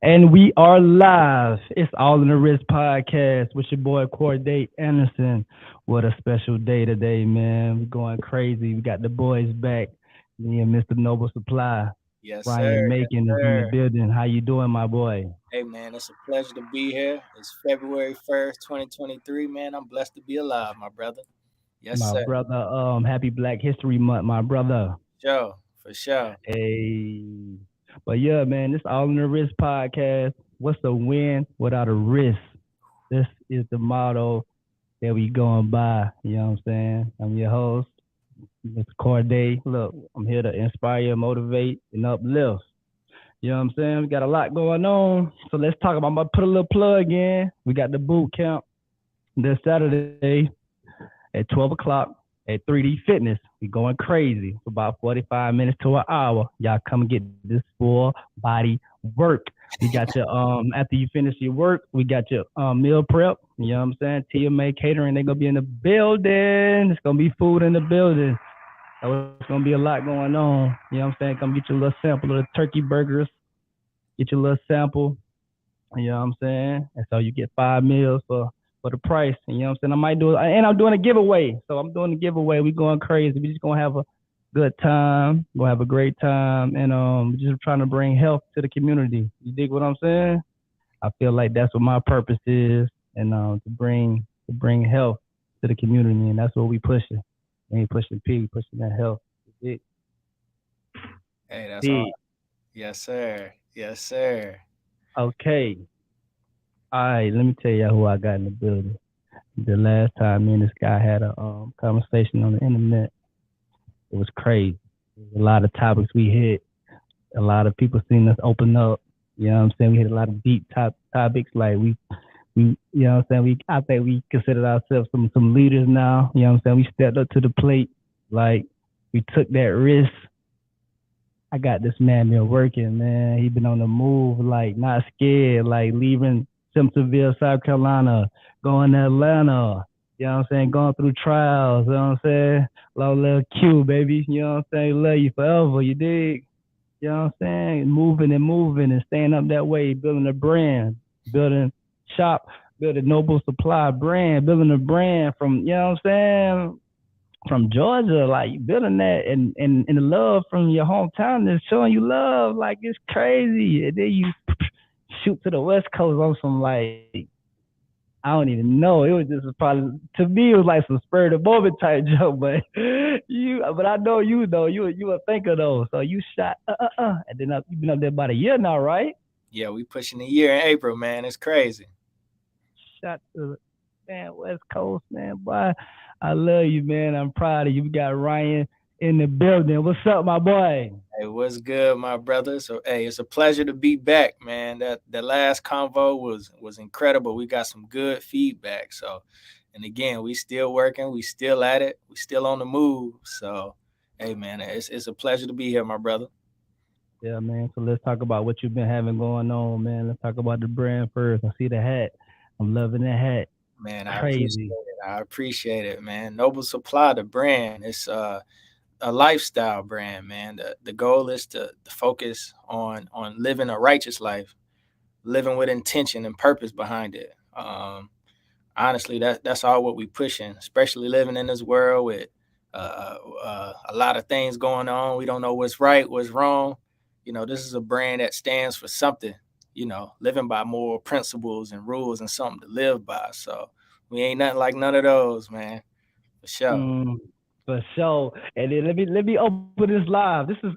And we are live. It's All in the Wrist podcast with your boy Corday Anderson. What a special day today, man. We're going crazy. We got the boys back. Me and Mr. Noble Supply. Yes, Ryan sir. Yes, Macon is in the sir. building. How you doing, my boy? Hey, man, it's a pleasure to be here. It's February 1st, 2023, man. I'm blessed to be alive, my brother. Yes, My sir. brother, happy Black History Month, my brother. Sure, for sure. Hey. But yeah, man, this All in the Wrist podcast. What's a win without a risk? This is the motto that we going by. You know what I'm saying? I'm your host, Mr. Corday. Look, I'm here to inspire, motivate, and uplift. You know what I'm saying? We got a lot going on. So let's talk about, I'm going to put a little plug in. We got the boot camp this Saturday at 12 o'clock at 3D Fitness. We going crazy for about 45 minutes to an hour. Y'all come and get this full body work. We got your after you finish your work, we got your meal prep. You know what I'm saying? TMA catering, they gonna be in the building. It's gonna be food in the building. So it's gonna be a lot going on. You know what I'm saying? Come get your little sample of the turkey burgers, get your little sample. You know what I'm saying? And so you get 5 meals for the price. And you know what I'm saying? I might do it, and I'm doing a giveaway. So I'm doing a giveaway. We going crazy. We just gonna have a good time. Gonna have a great time, and just trying to bring health to the community. You dig what I'm saying? I feel like that's what my purpose is, and to bring health to the community, and that's what we pushing. We ain't pushing P, we pushing that health. You dig? Hey, that's all. Dig. Yes, sir. Yes, sir. Okay. All right. Let me tell you who I got in the building. The last time me and this guy had a conversation on the internet, it was crazy. There was a lot of topics we hit. A lot of people seen us open up. You know what I'm saying? We hit a lot of deep topics. Like we you know what I'm saying? I think we considered ourselves some leaders now. You know what I'm saying? We stepped up to the plate. Like we took that risk. I got this man been working, man. He been on the move, like not scared, like leaving Simpsonville, South Carolina, going to Atlanta. You know what I'm saying? Going through trials. You know what I'm saying? Little Q, baby. You know what I'm saying? Love you forever. You dig? You know what I'm saying? Moving and staying up that way, building a brand, building shop, building Noble Supply brand, building a brand from, you know what I'm saying? From Georgia, like building that and the love from your hometown is showing you love, like it's crazy. And then you shoot to the West Coast on some like I don't even know. It was just probably to me it was like some spur of the moment type joke, but but I know you a thinker though. So you shot and then you've been up there about a year now, right? Yeah, we pushing the year in April, man. It's crazy. Shot to man West Coast, man. Boy, I love you, man. I'm proud of you. We got Ryan in the building. What's up, my boy? Hey, what's good, my brother? So, hey, it's a pleasure to be back, man. That last convo was incredible. We got some good feedback. So, and again, we still working, we still at it, we still on the move. So, hey, man, it's a pleasure to be here, my brother. Yeah, man. So let's talk about what you've been having going on, man. Let's talk about the brand first. I see the hat. I'm loving the hat. Man, I appreciate Crazy. it. I appreciate it, man. Noble Supply, the brand, it's a lifestyle brand, man. The goal is to focus on living a righteous life, living with intention and purpose behind it. Honestly, that's all what we pushing, especially living in this world with a lot of things going on. We don't know what's right, what's wrong. This is a brand that stands for something. Living by moral principles and rules and something to live by. So we ain't nothing like none of those, man. For sure. Mm, for sure. And then let me open this live. This is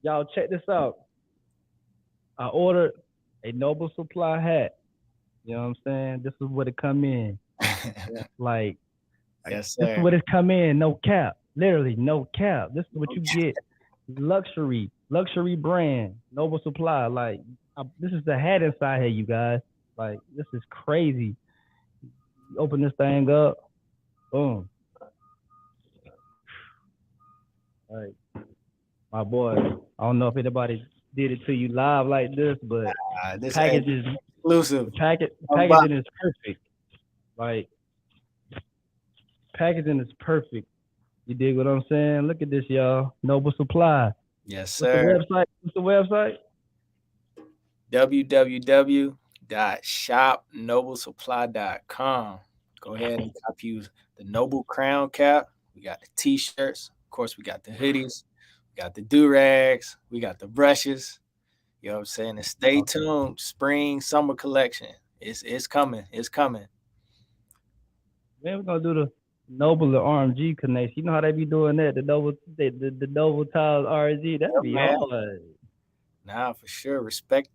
y'all check this out. I ordered a Noble Supply hat. You know what I'm saying? This is what it come in. Like Yes, this is sir. what it's come in. No cap. Literally no cap. This is what you get. Luxury brand, Noble Supply. Like this is the hat inside here, you guys. Like this is crazy. You open this thing up, boom. Like my boy. I don't know if anybody did it to you live like this, but the This ain't package is exclusive. the Unbox. packaging is perfect. Like packaging is perfect. You dig what I'm saying? Look at this, y'all. Noble Supply. Yes, What's the sir. website? What's the website? www.shopnoblesupply.com. Go ahead and cop you the Noble Crown Cap. We got the t-shirts. Of course, we got the hoodies. We got the do-rags. We got the brushes. You know what I'm saying? And stay tuned. Spring, summer collection. It's coming. It's coming. Man, we're gonna do the Noble to RMG connection. You know how they be doing that? The Noble Tiles RG. That'd Yep, be man. hard. Nah, for sure. Respect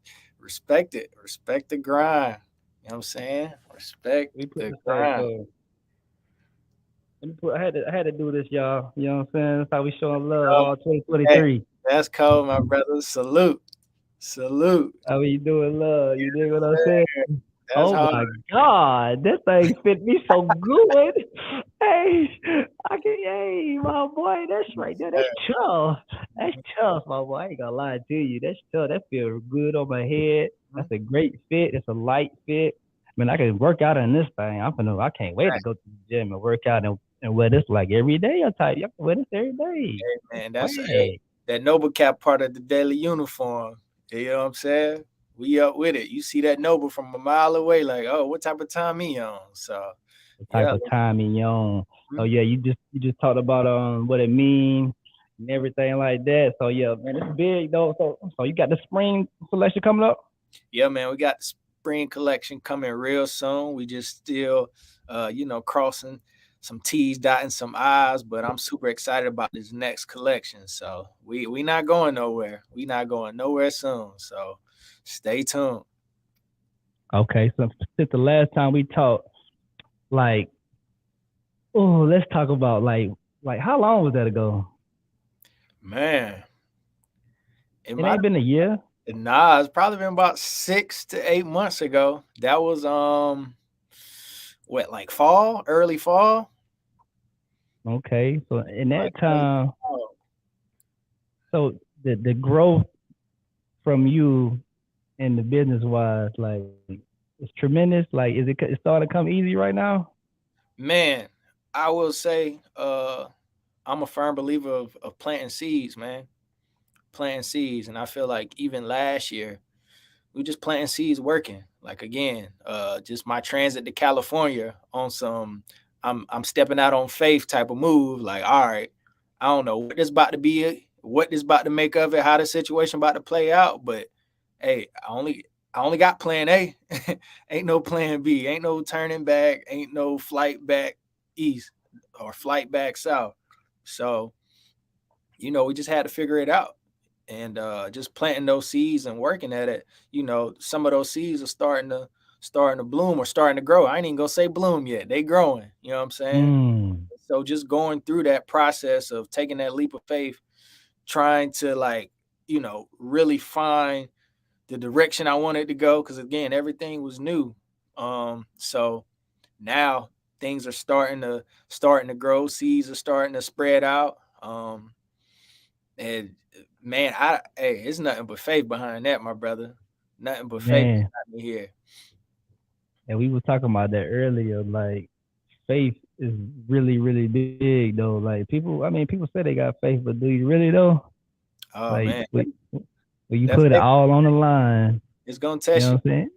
it. Respect the grind. You know what I'm saying? Respect We put the the same grind. so. I had to do this, y'all. You know what I'm saying? That's how we showing love all Hey, 2023. that's cold, my brother. Salute. Salute. How we doing love? You dig what I'm saying? That's Oh hard. my God, this thing fit me so good. Hey, I can, hey, my boy, that's right there. That's tough. That's tough, my boy. I ain't gonna lie to you. That's tough. That feels good on my head. Mhm. That's a great fit. It's a light fit. I mean, I can work out in this thing. I can't wait to go to the gym and work out and wear this like every day. I type, you can wear this every day. Man, that's Swag. that noble cap part of the daily uniform. You know what I'm saying? We up with it. You see that noble from a mile away, like, oh, what type of time he on? So The type yeah. of timing you on. So Mhm. yeah, you just talked about what it means and everything like that. So yeah, man, it's big though. So you got the spring selection coming up? Yeah, man, we got the spring collection coming real soon. We just still crossing some T's, dotting some I's, but I'm super excited about this next collection. So we not going nowhere. We not going nowhere soon. So stay tuned. Okay, so since the last time we talked, like, oh, let's talk about like how long was that ago? Man, it It might ain't been a year. have it's probably been about 6 to 8 months ago. That was what, like fall, early fall? Okay, so in Like that early time, fall. so the growth from you in the business wise, like it's tremendous. Like, it's starting to come easy right now? Man, I will say I'm a firm believer of planting seeds, man. Planting seeds. And I feel like even last year, we just planting seeds working. Like again, just my transit to California on some I'm stepping out on faith type of move. Like, all right, I don't know what this about to be, what this about to make of it, how the situation about to play out. But hey, I only got plan A. Ain't no plan B. Ain't no turning back. Ain't no flight back east or flight back south. So, we just had to figure it out. And just planting those seeds and working at it, some of those seeds are starting to bloom or starting to grow. I ain't even gonna say bloom yet. They growing. You know what I'm saying? Mm, So just going through that process of taking that leap of faith, trying to really find the direction I wanted to go. Cause again, everything was new. So now things are starting to grow, seeds are starting to spread out. And man, hey, it's nothing but faith behind that, my brother. Nothing but faith man, behind me here. and we was talking about that earlier. Like, faith is really, really big though. Like, people say they got faith, but do you really though? Oh Like, man, when you that put it faith all on the line, is gonna you know test you. what I'm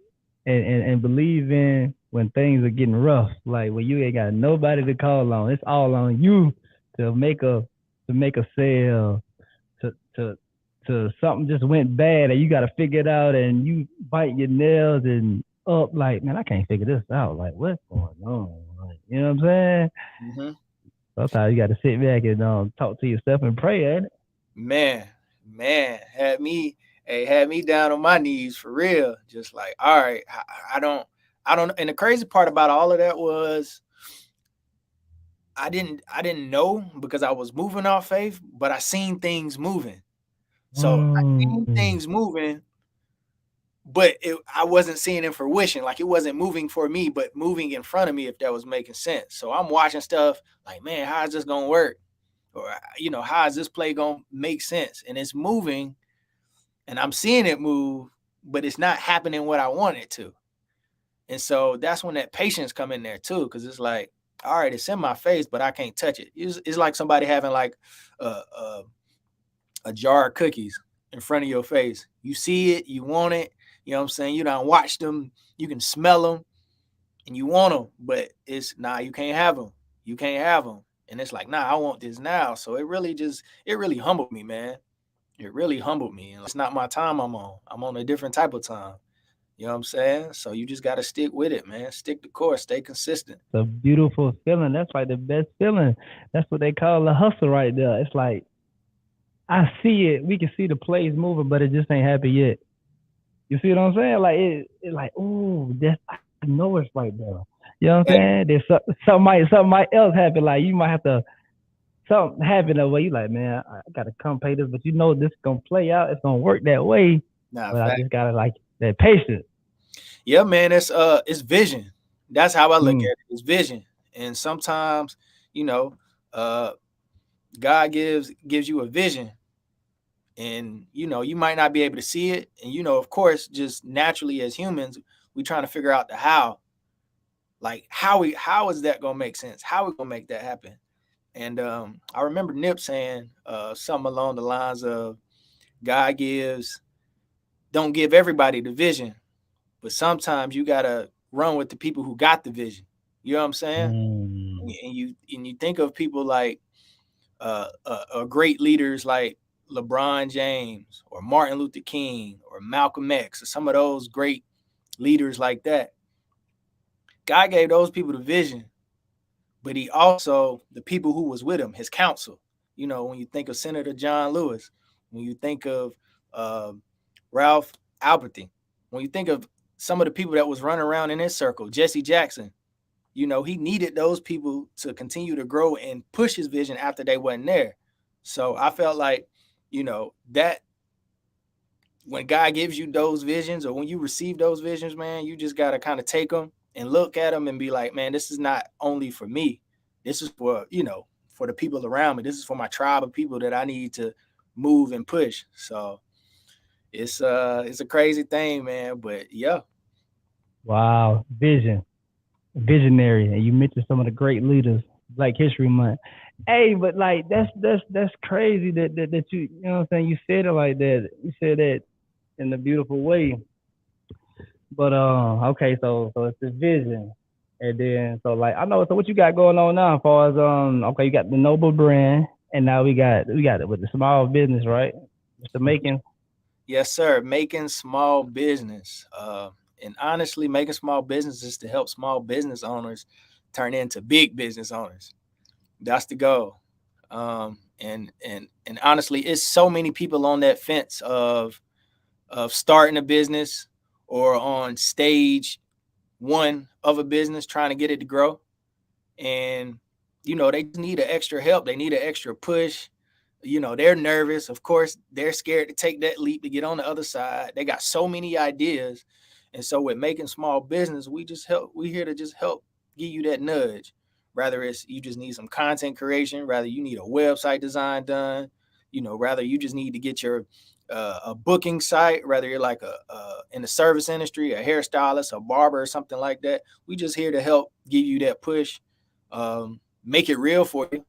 saying? And believe in when things are getting rough, like when you ain't got nobody to call on. It's all on you to make a sale, to to something just went bad and you got to figure it out, and you bite your nails and up like, man, I can't figure this out. Like, what's going on? Like, you know what I'm saying? Hmm. Sometimes you got to sit back and talk to yourself and pray, ain't it? Man, man, had me down on my knees for real. Just like, all right, I don't. And the crazy part about all of that was I didn't know because I was moving off faith, but I seen things moving. So I seen Mm, things moving, but I wasn't seeing it in fruition. Like it wasn't moving for me, but moving in front of me, if that was making sense. So I'm watching stuff like, man, how is this gonna work? Or how is this play gonna make sense? And it's moving, and I'm seeing it move, but it's not happening what I want it to. And so that's when that patience come in there too, because it's like, all right, it's in my face, but I can't touch it. It's like somebody having like a, a jar of cookies in front of your face. You see it, you want it, You know what I'm saying? You don't watch them, you can smell them, and you want them, but it's nah, you can't have them. You can't have them, and it's like, nah, I want this now. So it really humbled me, man. It really humbled me, and it's not my time I'm on. I'm on a different type of time. You know what I'm saying? So you just got to stick with it, man. Stick the course, stay consistent. It's a beautiful feeling. That's like the best feeling. That's what they call the hustle right there. It's like I see it. We can see the plays moving, but it just ain't happened yet. You see what I'm saying? Like it like, oh, that's I know it's right there. You know what I'm Yeah. saying? There's something might else happen. Like you might have to something happen that way. You like, man, I gotta come pay this, but you know this is gonna play out. It's gonna work that way. Nah, But I fact. just gotta like that patience. Yeah, man. It's vision. That's how I look Mm, at it. It's vision, and sometimes, you know, uh, God gives you a vision, and you might not be able to see it, and of course, just naturally as humans, we trying to figure out the how. Like how is that gonna make sense? How we gonna make that happen? And I remember Nip saying something along the lines of God gives don't give everybody the vision, but sometimes you gotta run with the people who got the vision. You know what I'm saying? mm, And you think of people like great leaders like LeBron James or Martin Luther King or Malcolm X or some of those great leaders like that. God gave those people the vision, but he also the people who was with him, his counsel. When you think of Senator John Lewis, when you think of uh, Ralph Albertine, when you think of some of the people that was running around in his circle, Jesse Jackson, he needed those people to continue to grow and push his vision after they wasn't there. So I felt like, that when God gives you those visions or when you receive those visions, man, you just got to kind of take them and look at them and be like, man, this is not only for me. This is for the people around me. This is for my tribe of people that I need to move and push. So it's a crazy thing, man. But yeah. wow, visionary. And you mentioned some of the great leaders, Black History Month. Hey, but like that's crazy that you know what I'm saying. You said it like that. You said that in a beautiful way. But okay, so it's the vision, and then so like I know. So what you got going on now? As far as okay, you got the Noble brand, and now we got it with the small business, right? Mr. Making. Yes, sir. Making small business. And honestly, making small businesses to help small business owners turn into big business owners. That's the goal. And honestly, it's so many people on that fence of starting a business or on stage one of a business trying to get it to grow. And they just need an extra help. They need an extra push. They're nervous. Of course, they're scared to take that leap to get on the other side. They got so many ideas. And so with making small business, we here to just help give you that nudge. Rather it's you just need some content creation, rather you need a website design done, rather you just need to get your a booking site, rather you're like a in the service industry, a hairstylist, a barber, or something like that. We just here to help give you that push, make it real for you,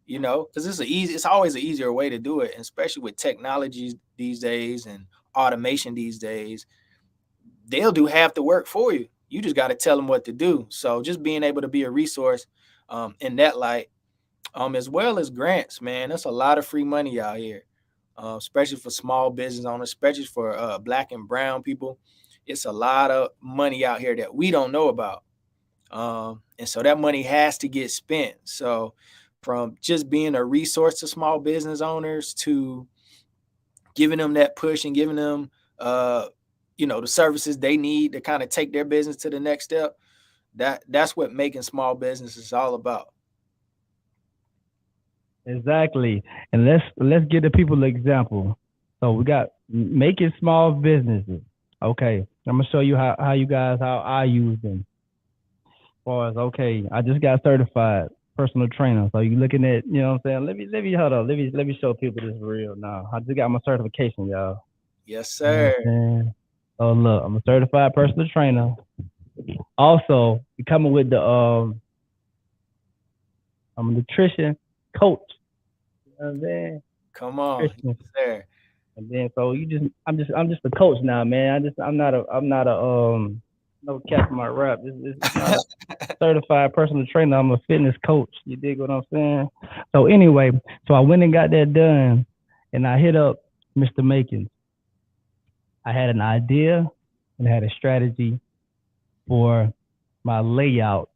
because it's always an easier way to do it, and especially with technologies these days and automation these days, they'll do half the work for you. You just got to tell them what to do. So just being able to be a resource in that light, as well as grants, man, that's a lot of free money out here, especially for small business owners, especially for Black and brown people. It's a lot of money out here that we don't know about. And so that money has to get spent. So from just being a resource to small business owners to giving them that push and giving them, the services they need to kind of take their business to the next step. That's what making small business is all about. Exactly. And let's give the people an example. So we got making small businesses. Okay. I'm gonna show you how you guys how I use them. As far as okay, I just got certified personal trainer. So you looking at, you know what I'm saying? Let me hold on. Let me show people this real now. I just got my certification, y'all. Yes, You know sir. what I'm saying? Oh look, I'm a certified personal trainer. Also, we coming with the I'm a nutrition coach. You know what I'm saying? Come on. Nutrition. Yes, sir. And then so I'm just a coach now, man. I'm not a no cap for my rap. It's not a certified personal trainer. I'm a fitness coach. You dig what I'm saying? So anyway, so I went and got that done, and I hit up Mr. Makins. I had an idea and I had a strategy for my layout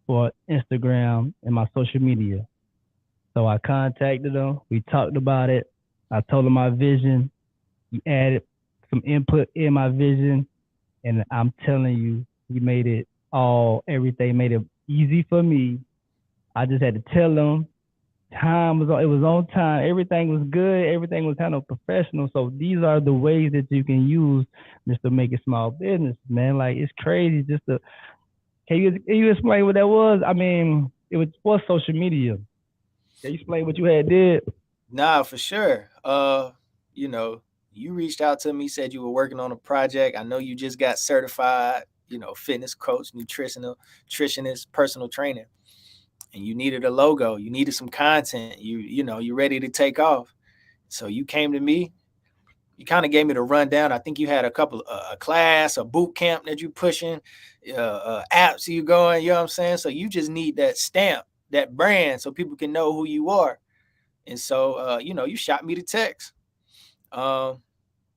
for Instagram and my social media. So I contacted him. We talked about it. I told him my vision. He added some input in my vision, and I'm telling you, he made it everything made it easy for me. I just had to tell him it was on time. Everything was good. Everything was kind of professional. So these are the ways that you can use Mr. Make It Small Business, man. Like it's crazy. Can you explain what that was? I mean, it was for social media. Can you explain what you had did? Nah, for sure. You know, you reached out to me, said you were working on a project. I know you just got certified, fitness coach, nutritionist, personal trainer, and you needed a logo, you needed some content, you're ready to take off. So you came to me, you kind of gave me the rundown. I think you had a couple a class, a boot camp that you pushing, apps you going, you know what I'm saying? So you just need that stamp, that brand so people can know who you are. And so, you shot me the text. Um,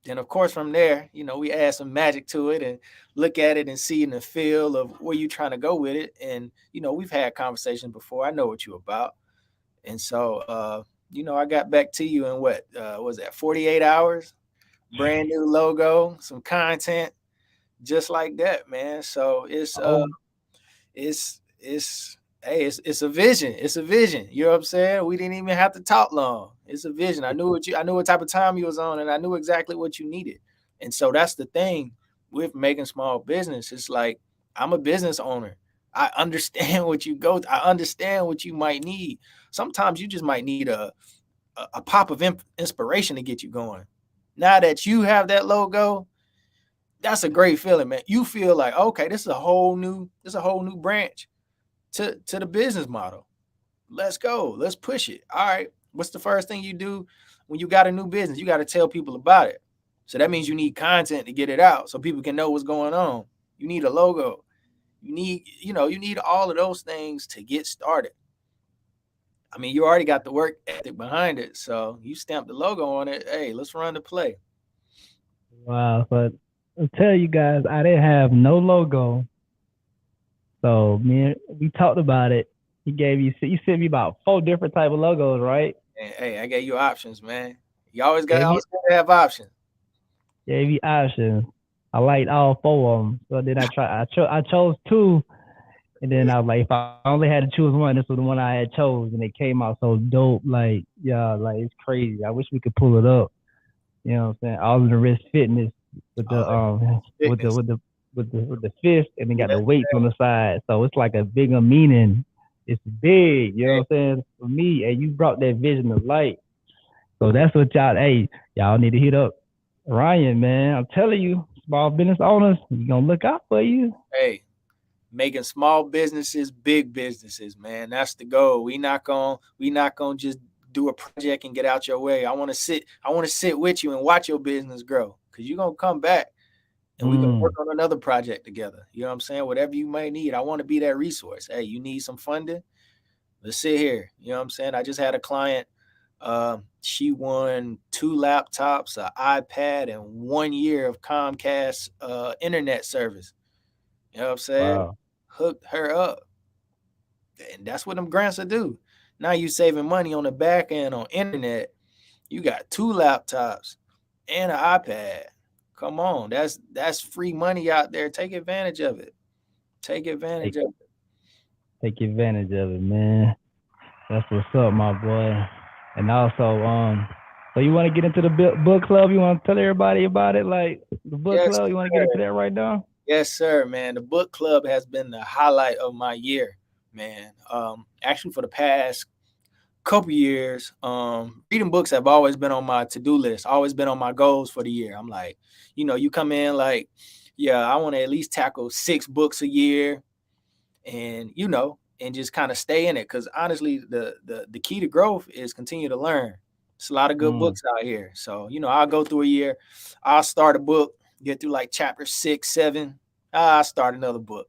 then, of course, from there, we add some magic to it and look at it and see in the feel of where you're trying to go with it. And, we've had conversations before. I know what you're about. And so, I got back to you in what was that, 48 hours? Brand new logo, some content, just like that, man. So Oh, it's hey, it's a vision. It's a vision. You know what I'm saying? We didn't even have to talk long. It's a vision. I knew what type of time you was on, and I knew exactly what you needed. And so that's the thing with making small business. It's like I'm a business owner. I understand what you go. I understand what you might need. Sometimes you just might need a pop of inspiration to get you going. Now that you have that logo, that's a great feeling, man. You feel like, okay, this is a whole new branch to the business model. Let's go. Let's push it. All right. What's the first thing you do when you got a new business? You got to tell people about it. So that means you need content to get it out so people can know what's going on. You need a logo. You need all of those things to get started. I mean, you already got the work ethic behind it. So you stamp the logo on it. Hey, let's run the play. wow. But I'll tell you guys, I didn't have no logo. So we talked about it. You sent me about four different type of logos, right? And hey, I gave you options, man. You always got Gave me always got to have options. gave me options. I liked all four of them. So then I chose two, and then I was like, if I only had to choose one, this was the one I had chose, and it came out so dope. Like, yeah, like it's crazy. I wish we could pull it up. You know what I'm saying? All of the wrist fitness with the All with the fitness. with the with the fist, and then got the Yes, weights on the side. So it's like a bigger meaning. It's big. You know hey, what I'm saying? For me, and you brought that vision of light. So that's what y'all need to hit up Ryan, man. I'm telling you, small business owners, we gonna look out for you. hey, making small businesses big businesses, man. That's the goal. We not gonna just do a project and get out your way. I want to sit with you and watch your business grow because you're gonna come back and we're gonna work Mm, on another project together. You know what I'm saying? Whatever you might need, I want to be that resource. Hey, you need some funding? Let's sit here. You know what I'm saying? I just had a client. She won two laptops, an iPad, and 1 year of Comcast internet service. You know what I'm saying? wow. Hooked her up. And that's what them grants will do. Now you saving money on the back end on internet. You got two laptops and an iPad. Come on, that's free money out there. Take advantage of it. Take advantage Take of it. take advantage of it, man. That's what's up, my boy. And also, so you want to get into the book club? You want to tell everybody about it, like the book Yes, club? You want to get into sir. that right now? Yes, sir, man. The book club has been the highlight of my year, man. Actually, for the past couple years, reading books have always been on my to-do list, always been on my goals for the year. I'm like, you come in like, yeah, I want to at least tackle 6 books a year, and just kind of stay in it. Because honestly, the key to growth is continue to learn. It's a lot of good Mm. books out here. So, I'll go through a year. I'll start a book, get through like chapter 6, 7. I'll start another book,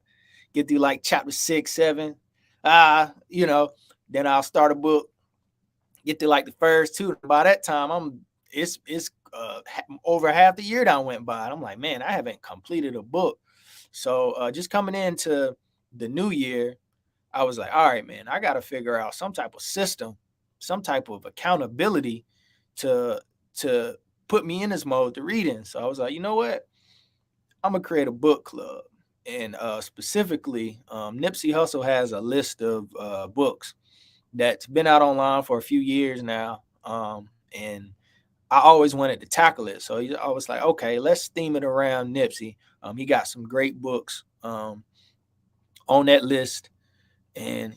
get through like chapter 6, 7. Ah, you know, then I'll start a book, get to like the first two. By that time, it's over half the year that went by. And I'm like, man, I haven't completed a book. So just coming into the new year, I was like, all right, man, I got to figure out some type of system, some type of accountability to to put me in this mode to reading. So I was like, you know what? I'm gonna create a book club, and specifically, Nipsey Hussle has a list of books that's been out online for a few years now, and I always wanted to tackle it. So I was like, okay, let's theme it around Nipsey. He got some great books on that list, and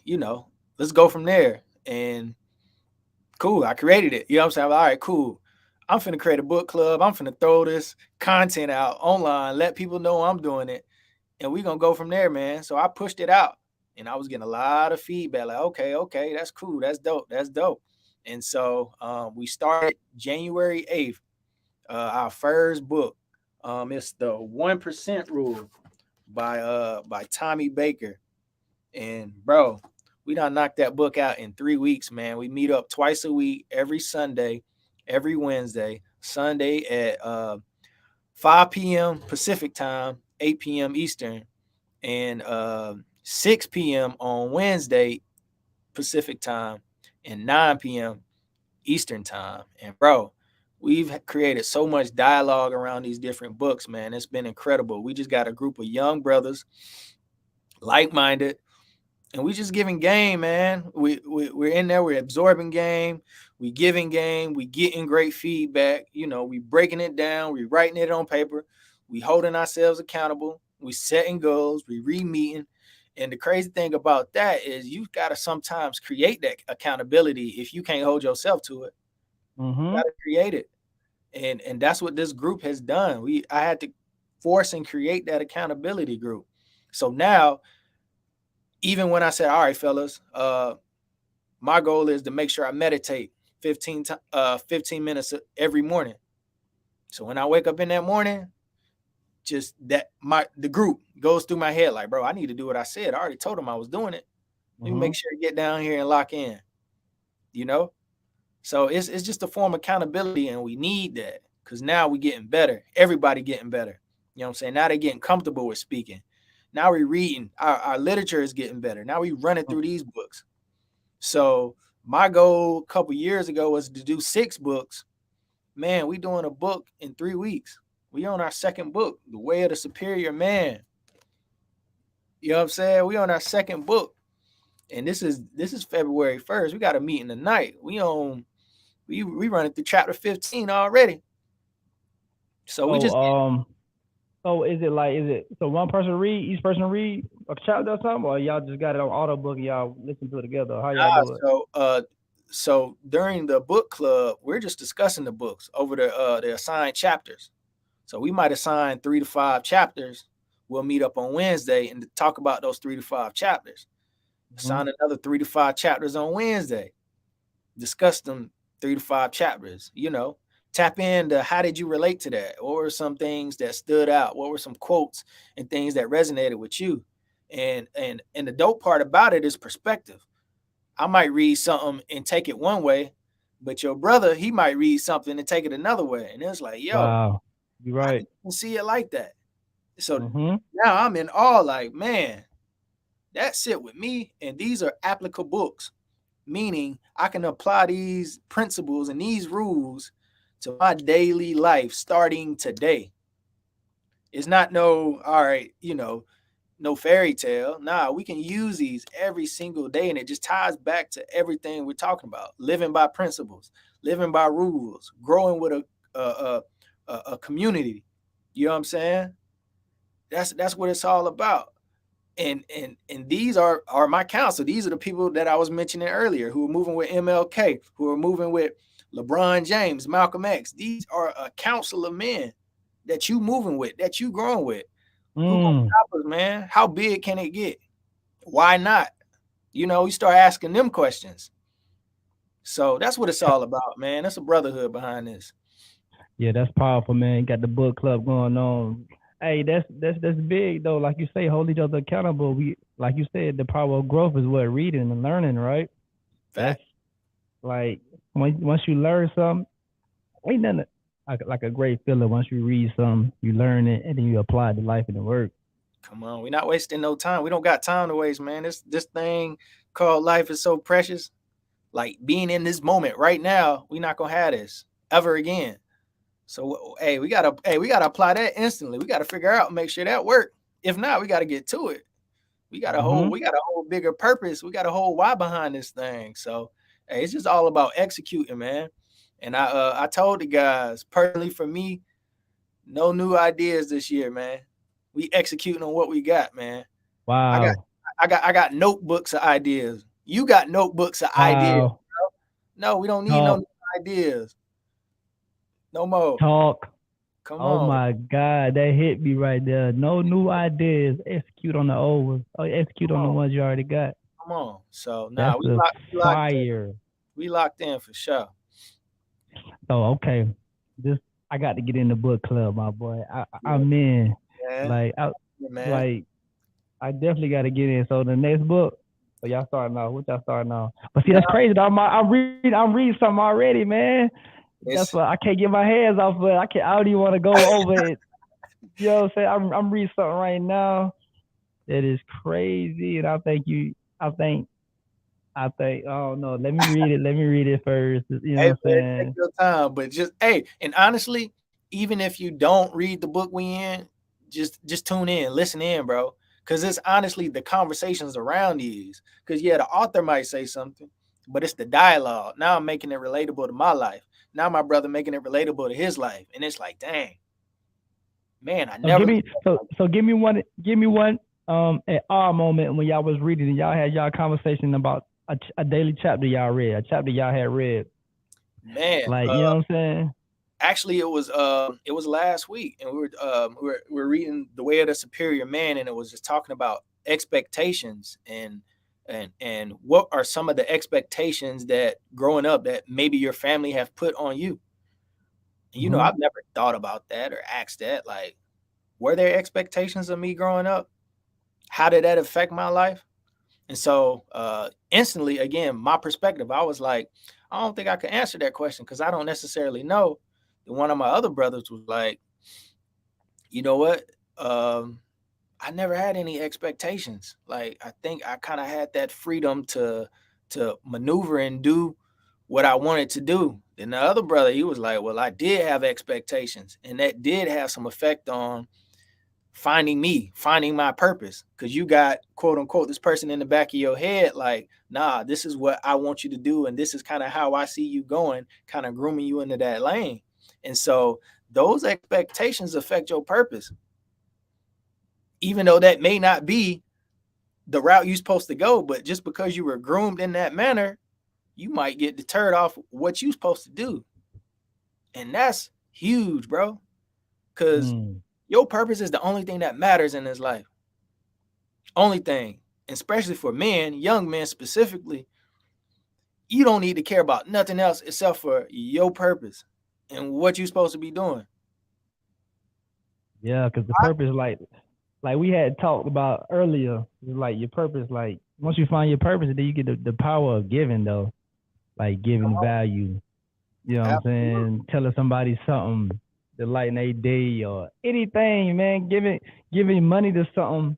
let's go from there. And cool, I created it. You know what I'm saying? All right, cool. I'm finna create a book club. I'm finna throw this content out online, let people know I'm doing it, and we gonna go from there, man. So I pushed it out, and I was getting a lot of feedback. Like, okay, that's cool, that's dope. And so we started January 8th. Our first book. It's the 1% Rule by Tommy Baker. And bro, we done knocked that book out in 3 weeks, man. We meet up twice a week, every Sunday, every Wednesday, Sunday at 5 p.m. Pacific time, 8 p.m. Eastern, and 6 p.m. on Wednesday Pacific time, and 9 p.m. Eastern time. And bro, we've created so much dialogue around these different books, man. It's been incredible. We just got a group of young brothers, like-minded, and we just giving game, man. We're in there, we're absorbing game, we giving game, we getting great feedback. We breaking it down, we writing it on paper, we holding ourselves accountable, we setting goals, we re-meeting. And the crazy thing about that is you gotta sometimes create that accountability if you can't hold yourself to it. You Mm-hmm. gotta create it. And that's what this group has done. I had to force and create that accountability group. So now, even when I said, all right, fellas, my goal is to make sure I meditate 15 minutes every morning. So when I wake up in that morning, just that the group goes through my head like, bro, I need to do what I said. I already told them I was doing it. Let me Mm-hmm. make sure to get down here and lock in, you know? So it's just a form of accountability, and we need that because now we getting better. Everybody getting better. You know what I'm saying? Now they're getting comfortable with speaking. Now we're reading. Our literature is getting better. Now we running through these books. So my goal a couple years ago was to do 6 books. Man, we doing a book in 3 weeks. We on our second book, The Way of the Superior Man. You know what I'm saying? We on our second book. And this is February 1st. We got a meeting tonight. We running through chapter 15 already. So we So just so so one person read, each person read a chapter or something, or y'all just got it on auto book and y'all listen to it together? How y'all do it? so during the book club, we're just discussing the books over the assigned chapters. So we might assign 3 to 5 chapters. We'll meet up on Wednesday and talk about those 3 to 5 chapters. Mm-hmm. Assign another 3 to 5 chapters on Wednesday. Discuss them 3 to 5 chapters. Tap into how did you relate to that? What were some things that stood out? What were some quotes and things that resonated with you? And the dope part about it is perspective. I might read something and take it one way, but your brother, he might read something and take it another way. And it's like, yo, Wow, you're how you right. can see it like that? So Mm-hmm. now I'm in awe, like, man, that's it with me. And these are applicable books, meaning I can apply these principles and these rules to my daily life starting today. It's not no, all right, no fairy tale. Nah, we can use these every single day, and it just ties back to everything we're talking about: living by principles, living by rules, growing with a community. You know what I'm saying? That's what it's all about. And these are my counsel. These are the people that I was mentioning earlier who are moving with MLK, who are moving with LeBron James, Malcolm X. These are a council of men that you moving with, that you growing with. Who gonna Mm. stop us, man? How big can it get? Why not? You start asking them questions. So that's what it's all about, man. That's a brotherhood behind this. Yeah, that's powerful, man. Got the book club going on. Hey, that's big though. Like you say, hold each other accountable. We like you said, the power of growth is what reading and learning, right? That's Fact. like once you learn something, ain't nothing like a great feeling. Once you read something, you learn it, and then you apply it to life and the work. Come on, we're not wasting no time. We don't got time to waste, man. This thing called life is so precious. Like being in this moment right now, we not gonna have this ever again. So hey, we gotta apply that instantly. We gotta figure out, make sure that work. If not, we gotta get to it. Mm-hmm. We got a whole bigger purpose. We got a whole why behind this thing. So hey, it's just all about executing, man. And I told the guys personally for me, no new ideas this year, man. We executing on what we got, man. I got Wow. I got notebooks of ideas. You got notebooks of ideas. Wow. No, we don't need no Talk. new ideas. No more. Talk. Come Oh on. my God, that hit me right there. No new ideas. Execute on the old ones. Oh, execute Come on the on. ones you already got. Come on. So That's nah, the we locked in. fire. We locked in for sure. So okay, this I got to get in the book club, my boy. Yeah, I'm in. man. Like Yeah, man. like I definitely got to get in. So the next book. So y'all starting off. What y'all starting off? But see, that's Nah, crazy. Though. I'm reading something already, man. That's it's what I can't get my hands off. But I can't. I don't even want to go over it. You know what I'm saying? I'm reading something right now that is crazy, and I think you. I think. I think. Oh no. Let me read it. Let me read it first. You hey know what I'm man, take saying? your time. But just hey, and honestly, even if you don't read the book we in, just tune in, listen in, bro. Cause it's honestly the conversations around these. Cause yeah, the author might say something, but it's the dialogue. Now I'm making it relatable to my life. Now my brother making it relatable to his life. And it's like, dang, man, I So never give looked me. at it So like so give me one. At our moment when y'all was reading and y'all had y'all conversation about a daily chapter y'all read, a chapter y'all had read. that. Man, Like you know what I'm saying? actually it was last week and we were reading The Way of the Superior Man, and it was just talking about expectations and what are some of the expectations that growing up that maybe your family have put on you. And Hmm. I've never thought about that or asked that, like, were there expectations of me growing up? How did that affect my life? And so instantly, again, my perspective, I was like, I don't think I can answer that question because I don't necessarily know. And one of my other brothers was like, you know what? Um, I never had any expectations. Like I think I kind of had that freedom to maneuver and do what I wanted to do. And the other brother, he was like, well, I did have expectations, and that did have some effect on finding me, finding my purpose. Cause you got quote unquote this person in the back of your head, like, nah, this is what I want you to do, and this is kind of how I see you going, kind of grooming you into that lane. And so those expectations affect your purpose, even though that may not be the route you're supposed to go. But just because you were groomed in that manner, you might get deterred off what you're supposed to do. And that's huge, bro. Cause Mm. your purpose is the only thing that matters in this life. Only thing, especially for men, young men specifically, you don't need to care about nothing else except for your purpose and what you're supposed to be doing. Yeah, because the purpose, like we had talked about earlier, is like your purpose. Like once you find your purpose, then you get the power of giving though, like giving value. You know what I'm Absolutely. saying? Telling somebody something to lighten their day or anything, man. Giving money to something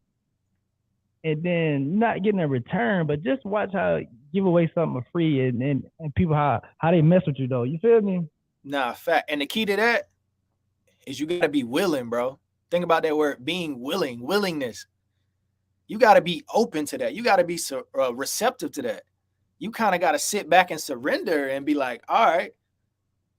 and then not getting a return, but just watch how give away something for free and people how they mess with you though. You feel me? Nah, fact. And the key to that is you got to be willing, bro. Think about that word, being willing, willingness. You got to be open to that. You got to be receptive to that. You kind of got to sit back and surrender and be like, all right,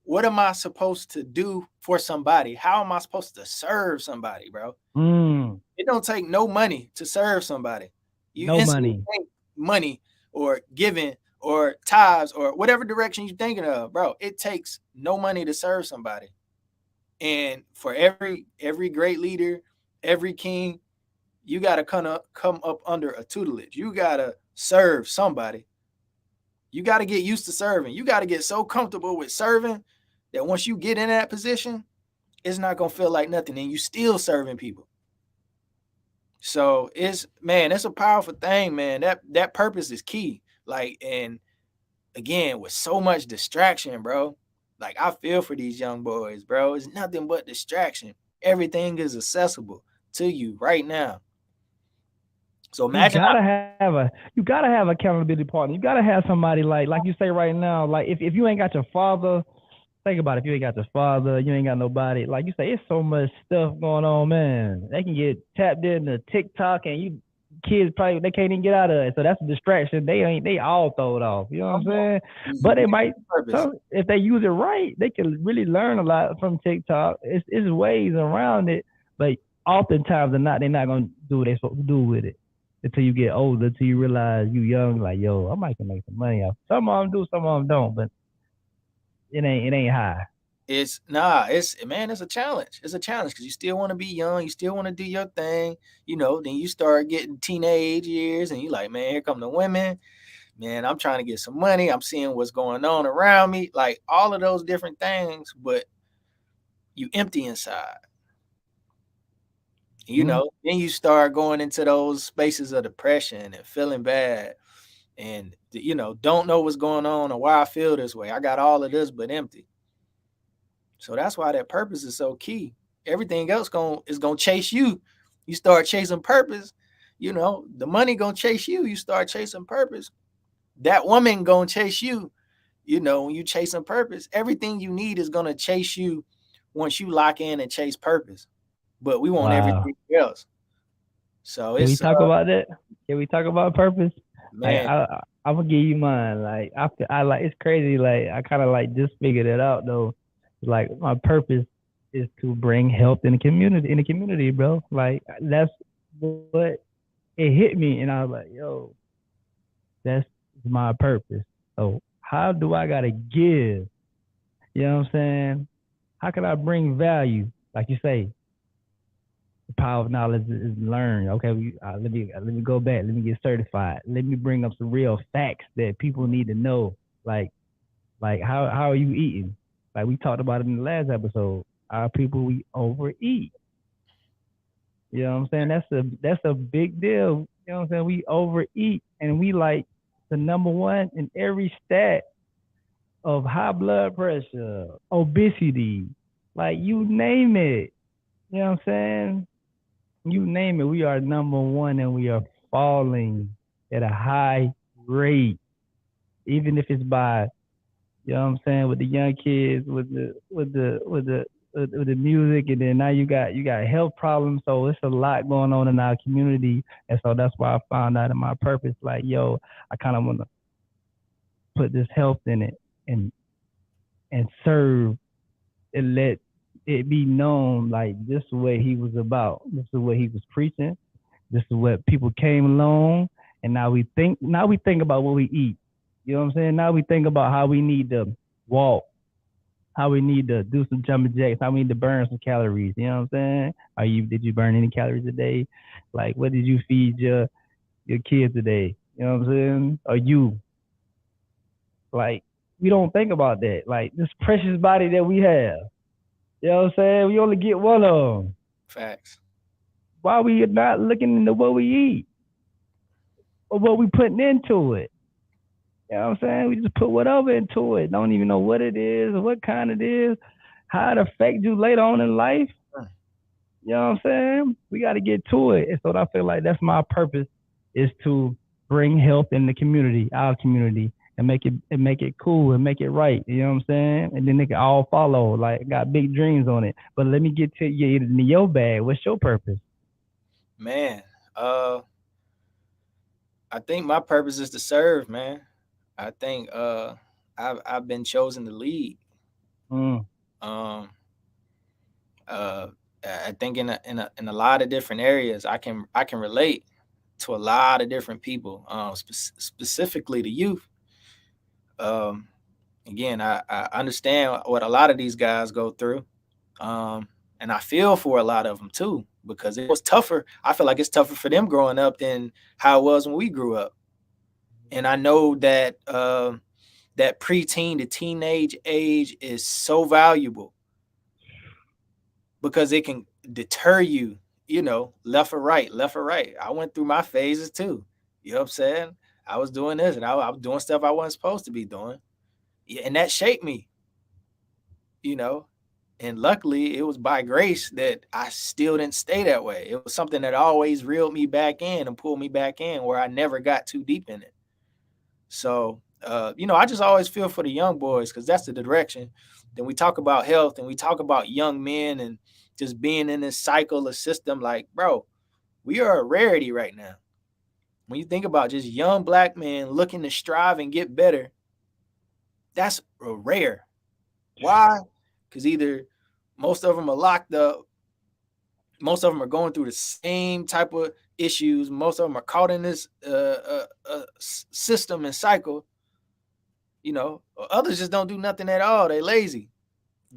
what am I supposed to do for somebody? How am I supposed to serve somebody, bro? Mm, It don't take no money to serve somebody. You no instantly money. think money or giving or tithes or whatever direction you're thinking of, bro. It takes no money to serve somebody. And for every great leader, every king, you got to come up under a tutelage. You got to serve somebody. You got to get used to serving. You got to get so comfortable with serving that once you get in that position, it's not gonna feel like nothing, and you still serving people. So it's a powerful thing, man. That purpose is key. Like, and again, with so much distraction, bro. Like, I feel for these young boys, bro. It's nothing but distraction. Everything is accessible to you right now. So imagine You gotta have accountability partner. You gotta have somebody like you say right now. Like if you ain't got your father, think about it. If you ain't got your father, you ain't got nobody. Like you say, it's so much stuff going on, man. They can get tapped into TikTok, and you kids probably they can't even get out of it. So that's a distraction. They all throw it off. You know what I'm saying? But they might. purpose. If they use it right, they can really learn a lot from TikTok. It's ways around it, but oftentimes they're not gonna do what they're supposed to do with it until you get older, until you realize you young, like, yo, I might can make some money off. Some of them do, some of them don't, but it ain't high. It's a challenge. It's a challenge because you still want to be young, you still want to do your thing, then you start getting teenage years and you like, man, here come the women. Man, I'm trying to get some money. I'm seeing what's going on around me, like all of those different things, but you empty inside. Then you start going into those spaces of depression and feeling bad and, don't know what's going on or why I feel this way. I got all of this, but empty. So that's why that purpose is so key. Everything else is gonna chase you. You start chasing purpose, the money gonna chase you. You start chasing purpose. That woman gonna chase you. When you chasing purpose, everything you need is gonna chase you once you lock in and chase purpose. But we want Wow. everything else. So Can we it's talk about that? Can we talk about purpose? Like man, I'm gonna give you mine. Like I like it's crazy. Like I kind of like just figured it out though. Like my purpose is to bring health in the community. Bro. Like that's what it hit me, and I was like, yo, that's my purpose. So how do I gotta give? You know what I'm saying? How can I bring value? Like you say, the power of knowledge is learned. Okay, let me go back. Let me get certified. Let me bring up some real facts that people need to know. Like how are you eating? Like we talked about it in the last episode. Our people we overeat. You know what I'm saying? That's a big deal. You know what I'm saying? We overeat and we like the number one in every stat of high blood pressure, obesity, like you name it. You know what I'm saying? You name it, we are number one and we are falling at a high rate. Even if it's by, you know what I'm saying, with the young kids, with the music, and then now you got health problems. So it's a lot going on in our community, and so that's why I found out in my purpose, like, yo, I kind of want to put this health in it and serve and let it be known like this is what he was about. This is what he was preaching. This is what people came along, and now we think about what we eat. You know what I'm saying? Now we think about how we need to walk, how we need to do some jumping jacks, how we need to burn some calories. You know what I'm saying? Did you burn any calories a day? Like what did you feed your kids today? You know what I'm saying? Or you like we don't think about that. Like this precious body that we have. You know what I'm saying? We only get one of them. facts. Why we not looking into what we eat or what we putting into it? You know what I'm saying? We just put whatever into it. Don't even know what it is or what kind it is, how it affects you later on in life. You know what I'm saying? We got to get to it. And so I feel like that's my purpose is to bring health in the community, our community, and make it cool and make it right. You know what I'm saying? And then they can all follow. Like got big dreams on it. But let me get to your bag. What's your purpose? Man, I think my purpose is to serve, man. I think I've been chosen to lead. Mm. Um uh I think in a lot of different areas I can relate to a lot of different people, specifically the youth. Um Again, I understand what a lot of these guys go through. Um and I feel for a lot of them too because it was tougher. I feel like it's tougher for them growing up than how it was when we grew up. And I know that that preteen to teenage age is so valuable because it can deter you, you know, left or right, left or right. I went through my phases too. You know what I'm saying? I was doing this and I was doing stuff I wasn't supposed to be doing. Yeah, and that shaped me, you know. And luckily, it was by grace that I still didn't stay that way. It was something that always reeled me back in and pulled me back in where I never got too deep in it. So, you know, I just always feel for the young boys because that's the direction. Then we talk about health and we talk about young men and just being in this cycle of system. Like, bro, we are a rarity right now. When you think about just young black men looking to strive and get better, that's rare. Why? Because either most of them are locked up, most of them are going through the same type of issues, most of them are caught in this system and cycle, you know, others just don't do nothing at all. They lazy.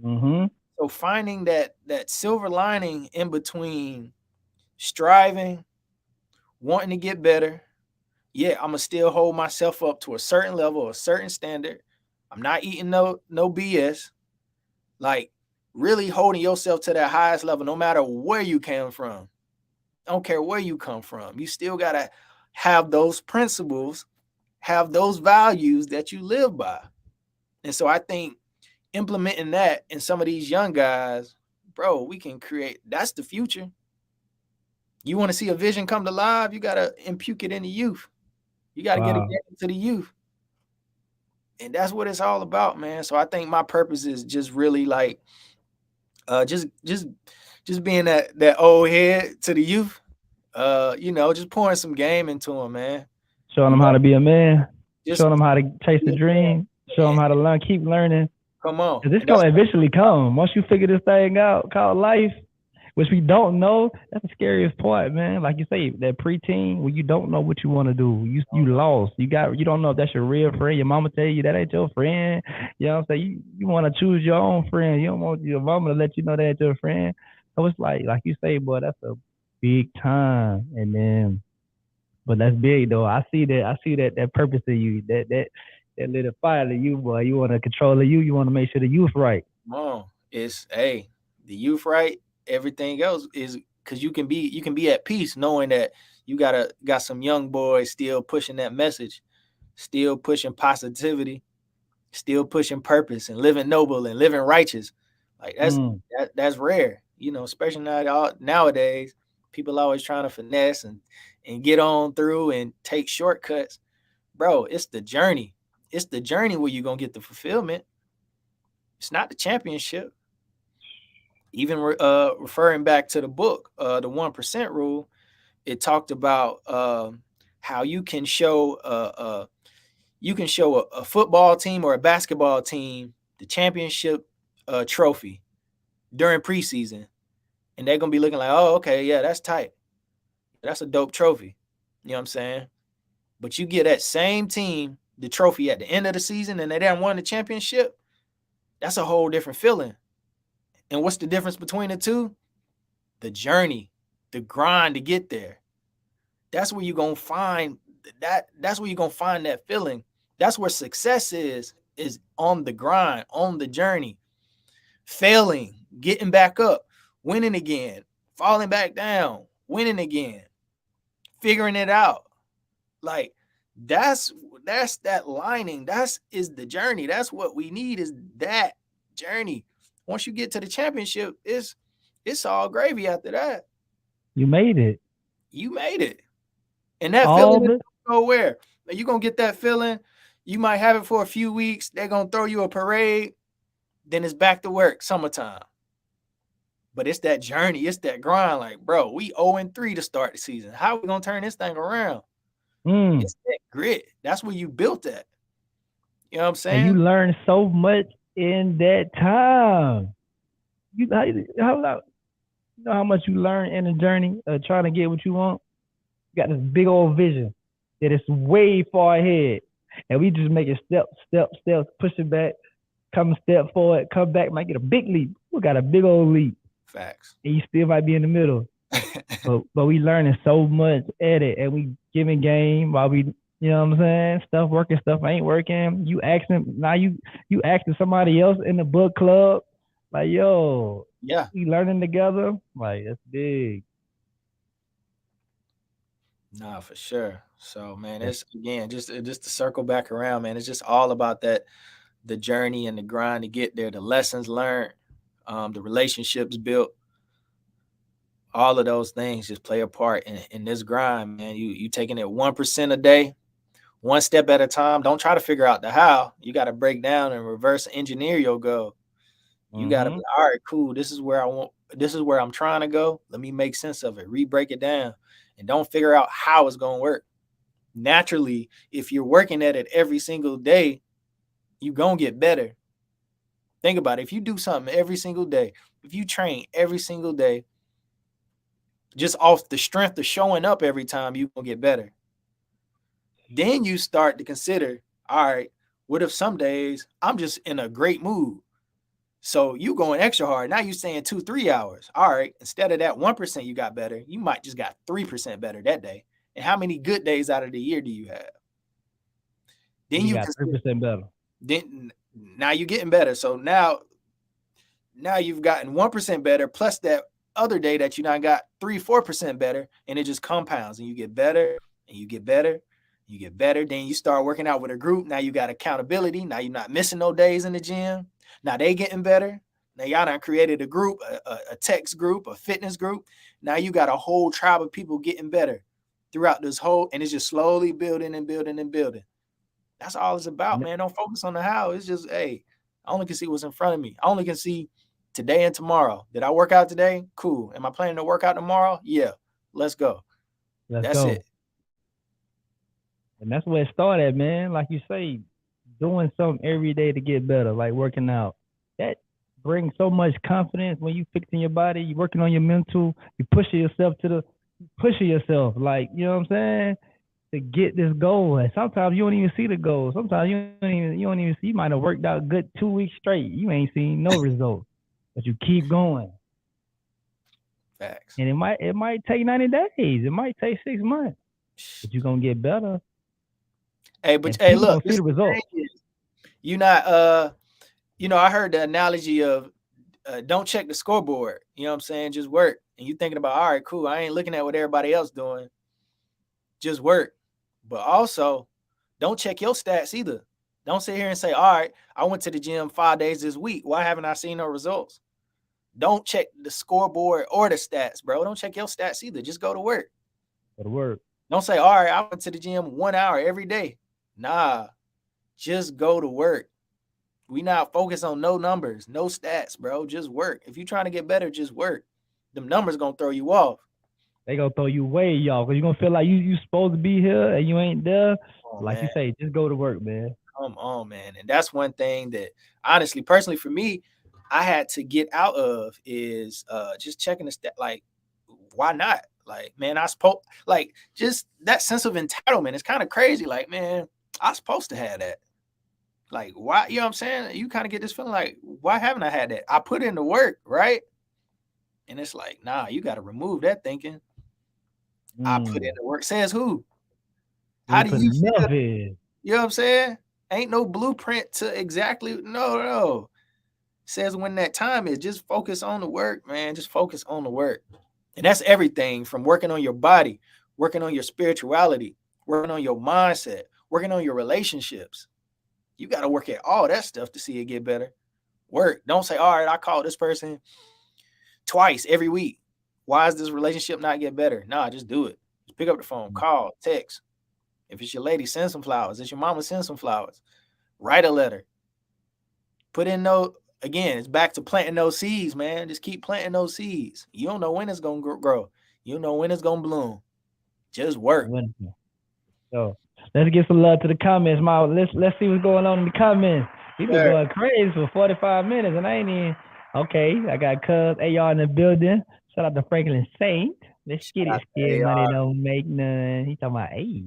Mm-hmm. So finding that silver lining in between striving, wanting to get better, yeah, I'm gonna still hold myself up to a certain level, a certain standard. I'm not eating no BS. Like really holding yourself to that highest level, no matter where you came from. I don't care where you come from. You still gotta have those principles, have those values that you live by. And so I think implementing that in some of these young guys, bro, we can create. That's the future. You want to see a vision come to life, you gotta impute it in the youth. You gotta get it Wow. into the youth. And that's what it's all about, man. So I think my purpose is just really like just being that old head to the youth. You know, just pouring some game into them, man. Showing You them how know, to be a man. just Showing them how to chase be the a man. dream. Show them And how to learn. Keep learning. come on. 'Cause it's And that's gonna eventually come. Once you figure this thing out called life, which we don't know, that's the scariest part, man. Like you say, that preteen when you don't know what you want to do, you lost. You don't know if that's your real friend. Your mama tell you that ain't your friend. You know what I'm saying? You want to choose your own friend. You don't want your mama to let you know that ain't your friend. So it's like you say, boy, that's a big time. And then, but that's big though. I see that. I see that purpose in you. That little fire in you, boy. You want to control the youth. You want to make sure the youth right. come on. It's hey, the youth right. Everything else is because you can be at peace knowing that you got some young boys still pushing that message, still pushing positivity, still pushing purpose and living noble and living righteous. Like Mm. that's rare, you know, especially nowadays. People always trying to finesse and get on through and take shortcuts. Bro, it's the journey. It's the journey where you're gonna get the fulfillment. It's not the championship. Even referring back to the book, the 1% rule, it talked about how you can show a football team or a basketball team the championship trophy during preseason, and they're gonna be looking like, oh, okay, yeah, that's tight, that's a dope trophy. You know what I'm saying? But you get that same team the trophy at the end of the season, and they didn't won the championship. That's a whole different feeling. And what's the difference between the two? The journey, the grind to get there. That's where you're gonna find that's where you're gonna find that feeling. That's where success is on the grind, on the journey. Failing, getting back up, winning again, falling back down, winning again, figuring it out. Like that's that lining. That's is the journey. That's what we need is that journey. Once you get to the championship, it's all gravy after that. You made it. You made it. And that All feeling of is it. nowhere. You're gonna get that feeling. You might have it for a few weeks. They're gonna throw you a parade. Then it's back to work, summertime. But it's that journey, it's that grind. Like, bro, we 0-3 to start the season. How are we gonna turn this thing around? Mm. It's that grit. That's where you built that. You know what I'm And you saying? learn so much in that time. You you know how much you learn in the journey of trying to get what you want. You got this big old vision that is way far ahead, and we just make it steps, push it back, come a step forward, come back, might get a big leap. We got a big old leap, Facts. and you still might be in the middle. But we learning so much at it, and we giving game while we You know what I'm saying? Stuff working, stuff ain't working. You asking now you asking somebody else in the book club, like, yo, Yeah. we learning together. Like, that's big. Nah, for sure. So man, That's it's again just to circle back around, man. It's just all about that the journey and the grind to get there, the lessons learned, the relationships built, all of those things just play a part in this grind, man. You taking it 1% a day, one step at a time. Don't try to figure out the how. You got to break down and reverse engineer your goal. You got to be mm-hmm. all right, cool. This is where I want. This is where I'm trying to go. Let me make sense of it. Re-break it down, and don't figure out how it's gonna work. Naturally, if you're working at it every single day, you gonna get better. Think about it. If you do something every single day, if you train every single day, just off the strength of showing up every time, you gonna get better. Then you start to consider, all right, what if some days I'm just in a great mood? So you going extra hard. Now you saying 2, 3 hours. All right. Instead of that 1% you got better, you might just got 3% better that day. And how many good days out of the year do you have? Then You you got three consider percent better. then now you're getting better. So now you've gotten 1% better plus that other day that you now got 3, 4% better, and it just compounds and you get better and you get better. You get better. Then you start working out with a group. Now you got accountability. Now you're not missing no days in the gym. Now they getting better. Now y'all done created a group, a text group, a fitness group. Now you got a whole tribe of people getting better throughout this whole, and it's just slowly building and building and building. That's all it's about, And man. Don't focus on the how. It's just, hey, I only can see what's in front of me. I only can see today and tomorrow. Did I work out today? Cool. Am I planning to work out tomorrow? Yeah. Let's go. let's That's it. go. And that's where it started, man. Like you say, doing something every day to get better, like working out. That brings so much confidence when you fixing your body, you working on your mental, you pushing yourself pushing yourself, like, you know what I'm saying? To get this goal. And sometimes you don't even see the goal. Sometimes you don't even see. You might have worked out good 2 weeks straight. You ain't seen no results. But you keep going. Facts. And it might take 90 days. It might take 6 months. But you're gonna get better. Hey, And but hey, people look, gonna see this the is the results. thing is you not I heard the analogy of don't check the scoreboard. You know what I'm saying? Just work. And you thinking about, all right, cool. I ain't looking at what everybody else doing. Just work. But also, don't check your stats either. Don't sit here and say, all right, I went to the gym 5 days this week. Why haven't I seen no results? Don't check the scoreboard or the stats, bro. Don't check your stats either. Just go to work. For the work. Don't say, all right, I went to the gym 1 hour every day. Nah, just go to work. We not focused on no numbers, no stats, bro. Just work. If you're trying to get better, just work. Them numbers gonna throw you off. They gonna throw you way y'all, because you're gonna feel like you supposed to be here and you ain't there. Oh Like man, you say, just go to work, man. come on, man. And that's one thing that honestly, personally for me, I had to get out of is just checking the stat. Like, why not? Like, man, I supposed like just that sense of entitlement. It's kind of crazy. Like, man, I supposed to have that. Like, why? You know what I'm saying? You kind of get this feeling like, why haven't I had that? I put in the work, right? And it's like, nah, you got to remove that thinking. I put in Mm. the work. Says who? You How ain't do put you feel? enough in. You know what I'm saying? Ain't no blueprint to exactly no. Says when that time is, just focus on the work, man. Just focus on the work. And that's everything from working on your body, working on your spirituality, working on your mindset, working on your relationships. You got to work at all that stuff to see it get better. Work. Don't say, all right, I called this person twice every week. Why is this relationship not get better? Nah, just do it. Just pick up the phone, call, text. If it's your lady, send some flowers. If it's your mama, send some flowers. Write a letter. Put in no, again, it's back to planting those seeds, man. Just keep planting those seeds. You don't know when it's going to grow. You don't know when it's going to bloom. Just work. So let's get some love to the comments, Ma. Let's see what's going on in the comments. We've been Sure. going crazy for 45 minutes, and I ain't even okay. I got Cuz AR in the building. Shout out to Franklin Saint. Let's Shout get it. out to Scared money AR. don't make none. He talking about hey,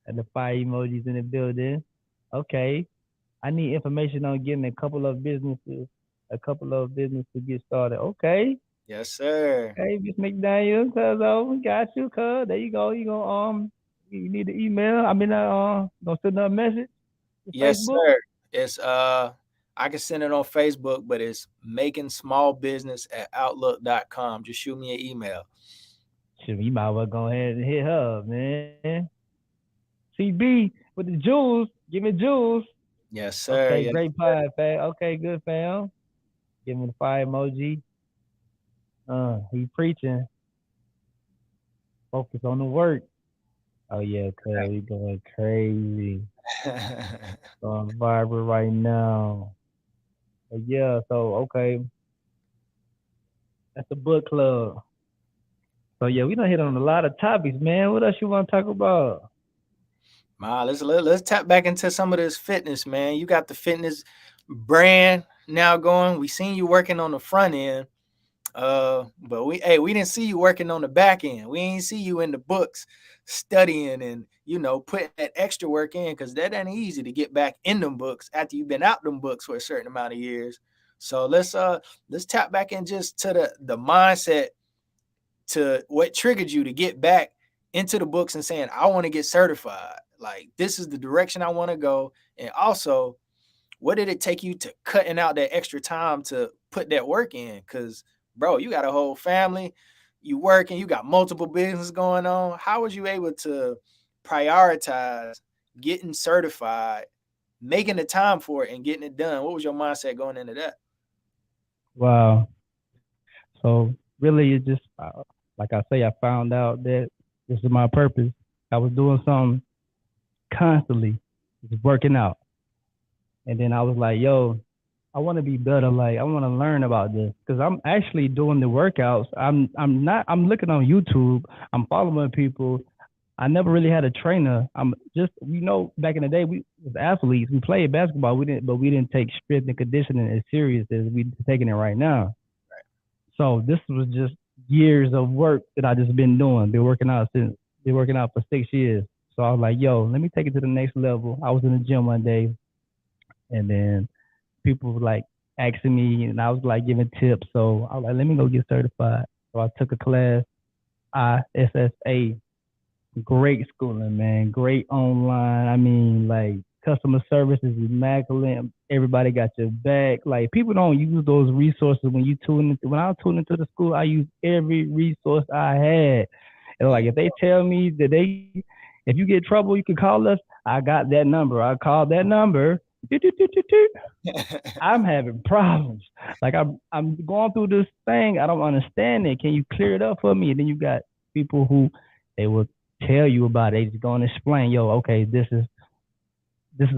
and the fire emojis in the building. Okay, I need information on getting a couple of businesses to get started. Okay, Yes, sir. hey, Miss McDaniel, cuz we got you, cuz. There you go. You go You need the email. I mean, gonna send a message to Yes, Facebook. sir. It's I can send it on Facebook, but it's making small business at outlook.com. Just shoot me an email. Shoot, you might well go ahead and hit her, up, man. CB with the jewels. Give me jewels. Yes, sir. Okay, Yes, great sir. pie, fam. Okay, good, fam. Give me the fire emoji. He preaching. Focus on the work. Oh yeah, cuz we going crazy. Going viral right now. But yeah, so okay, that's the book club. So yeah, we done hit on a lot of topics, man. What else you want to talk about? Ma, let's tap back into some of this fitness, man. You got the fitness brand now going. We seen you working on the front end. But we didn't see you working on the back end. We ain't see you in the books studying and putting that extra work in, because that ain't easy to get back in them books after you've been out them books for a certain amount of years. So let's tap back in just to the mindset, to what triggered you to get back into the books and saying, I want to get certified. Like, this is the direction I want to go. And also, what did it take you to cutting out that extra time to put that work in? Because, bro, you got a whole family, you working, you got multiple businesses going on. How was you able to prioritize getting certified, making the time for it, and getting it done? What was your mindset going into that? Wow. So really, it just like I say, I found out that this is my purpose. I was doing something constantly, just working out, and then I was like, "Yo, I want to be better. Like, I want to learn about this because I'm actually doing the workouts. I'm not. I'm looking on YouTube. I'm following people. I never really had a trainer. I'm just back in the day we was athletes. We played basketball. We didn't take strength and conditioning as serious as we taking it right now. So this was just years of work that I just been doing. Been working out for 6 years. So I was like, yo, let me take it to the next level. I was in the gym one day, and then people were like asking me, and I was like giving tips. So I was like, let me go get certified. So I took a class, ISSA. Great schooling, man. Great online. I mean, like customer service is immaculate. Everybody got your back. Like people don't use those resources when you tune into. When I tune into the school, I use every resource I had. And like if they tell me that if you get trouble, you can call us. I got that number. I called that number. I'm having problems. Like I'm going through this thing. I don't understand it. Can you clear it up for me? And then you got people who they will tell you about it. They just going to explain, yo, okay, this is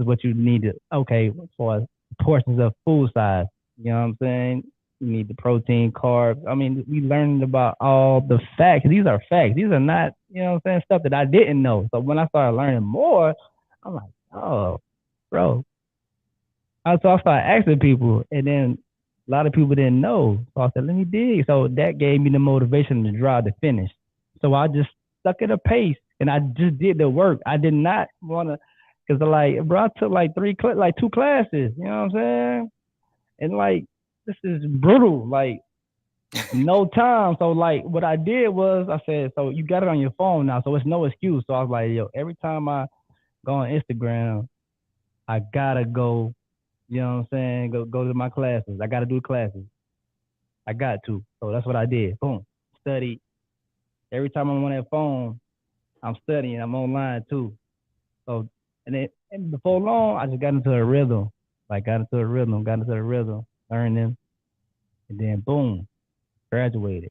what you need to okay for portions of food size. You know what I'm saying? You need the protein, carbs. I mean, we learned about all the facts. These are facts. These are not, you know what I'm saying, stuff that I didn't know. So when I started learning more, I'm like, oh, bro, so I started asking people, and then a lot of people didn't know. So I said, let me dig. So that gave me the motivation to drive to finish. So I just stuck at a pace, and I just did the work. I did not want to, because like, bro, I took like two classes. You know what I'm saying? And like, this is brutal. Like, no time. So like, what I did was, I said, so you got it on your phone now, so it's no excuse. So I was like, yo, every time I go on Instagram, I gotta go, you know what I'm saying? Go to my classes. I gotta do the classes. I got to. So that's what I did. Boom. Study. Every time I'm on that phone, I'm studying. I'm online too. So and before long, I just got into a rhythm. Like got into a rhythm, learning, and then boom, graduated.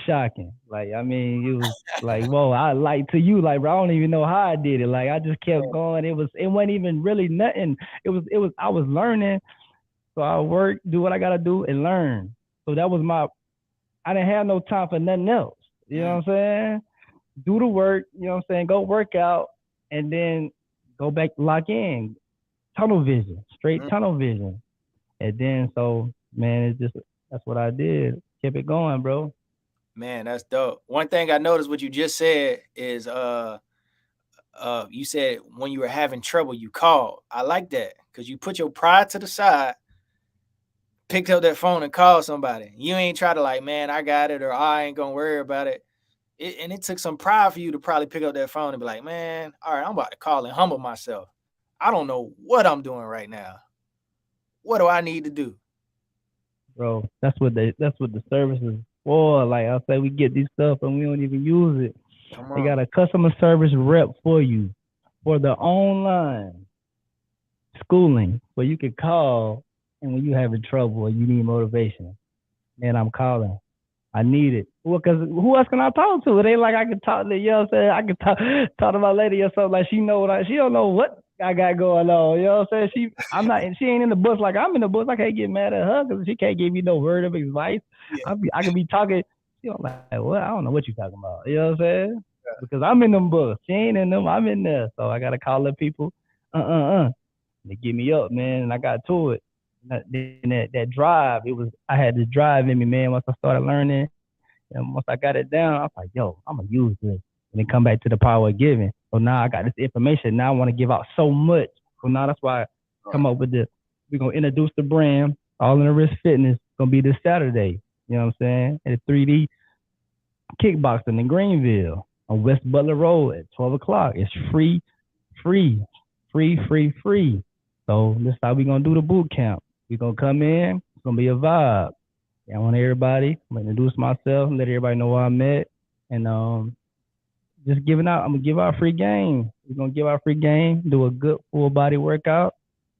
Shocking. Like I mean, it was like, whoa, I like to you, like bro, I don't even know how I did it. Like I just kept going. It wasn't even really nothing. It was I was learning. So I work, do what I gotta do, and learn. So that was I didn't have no time for nothing else. You know what I'm saying? Do the work, you know what I'm saying? Go work out, and then go back, lock in. Tunnel vision, straight tunnel vision. And then so, man, it's just that's what I did. Kept it going, bro. Man, that's dope. One thing I noticed what you just said is you said when you were having trouble you called. I like that, because you put your pride to the side, picked up that phone and called somebody. You ain't try to like, man, I got it, or I ain't gonna worry about it. And it took some pride for you to probably pick up that phone and be like, man, all right, I'm about to call and humble myself. I don't know what I'm doing right now. What do I need to do? Bro, that's what the service is for. Like I say, we get these stuff and we don't even use it. Come They on. got a customer service rep for you for the online schooling where you can call and when you having trouble or you need motivation. Man, I'm calling. I need it. Well, cause who else can I talk to? It ain't like I can talk to, you know what I'm saying? I can talk to my lady or something like she know she don't know what I got going on. You know what I'm saying? She ain't in the bus like I'm in the bus. I can't get mad at her because she can't give me no word of advice. Yeah. I can be talking. She don't like, what? I don't know what you talking about. You know what I'm saying? Because I'm in them books. She ain't in them. I'm in there. So I gotta call the people. They get me up, man, and I got to it. Then that drive, I had this drive in me, man. Once I started learning, and once I got it down, I was like, yo, I'm gonna use this, and then come back to the power of giving. So now I got this information. Now I want to give out so much. So now that's why I come up with the. We're gonna introduce the brand, all in the wrist fitness. Gonna be this Saturday. You know what I'm saying? At 3D kickboxing in Greenville on West Butler Road at 12 o'clock. It's free, free, free. So this is how we gonna do the boot camp. We gonna come in. It's gonna be a vibe. I want everybody. I'm gonna introduce myself, let everybody know where I'm at, and just giving out. I'm gonna give out free game. We're gonna give out free game. Do a good full body workout,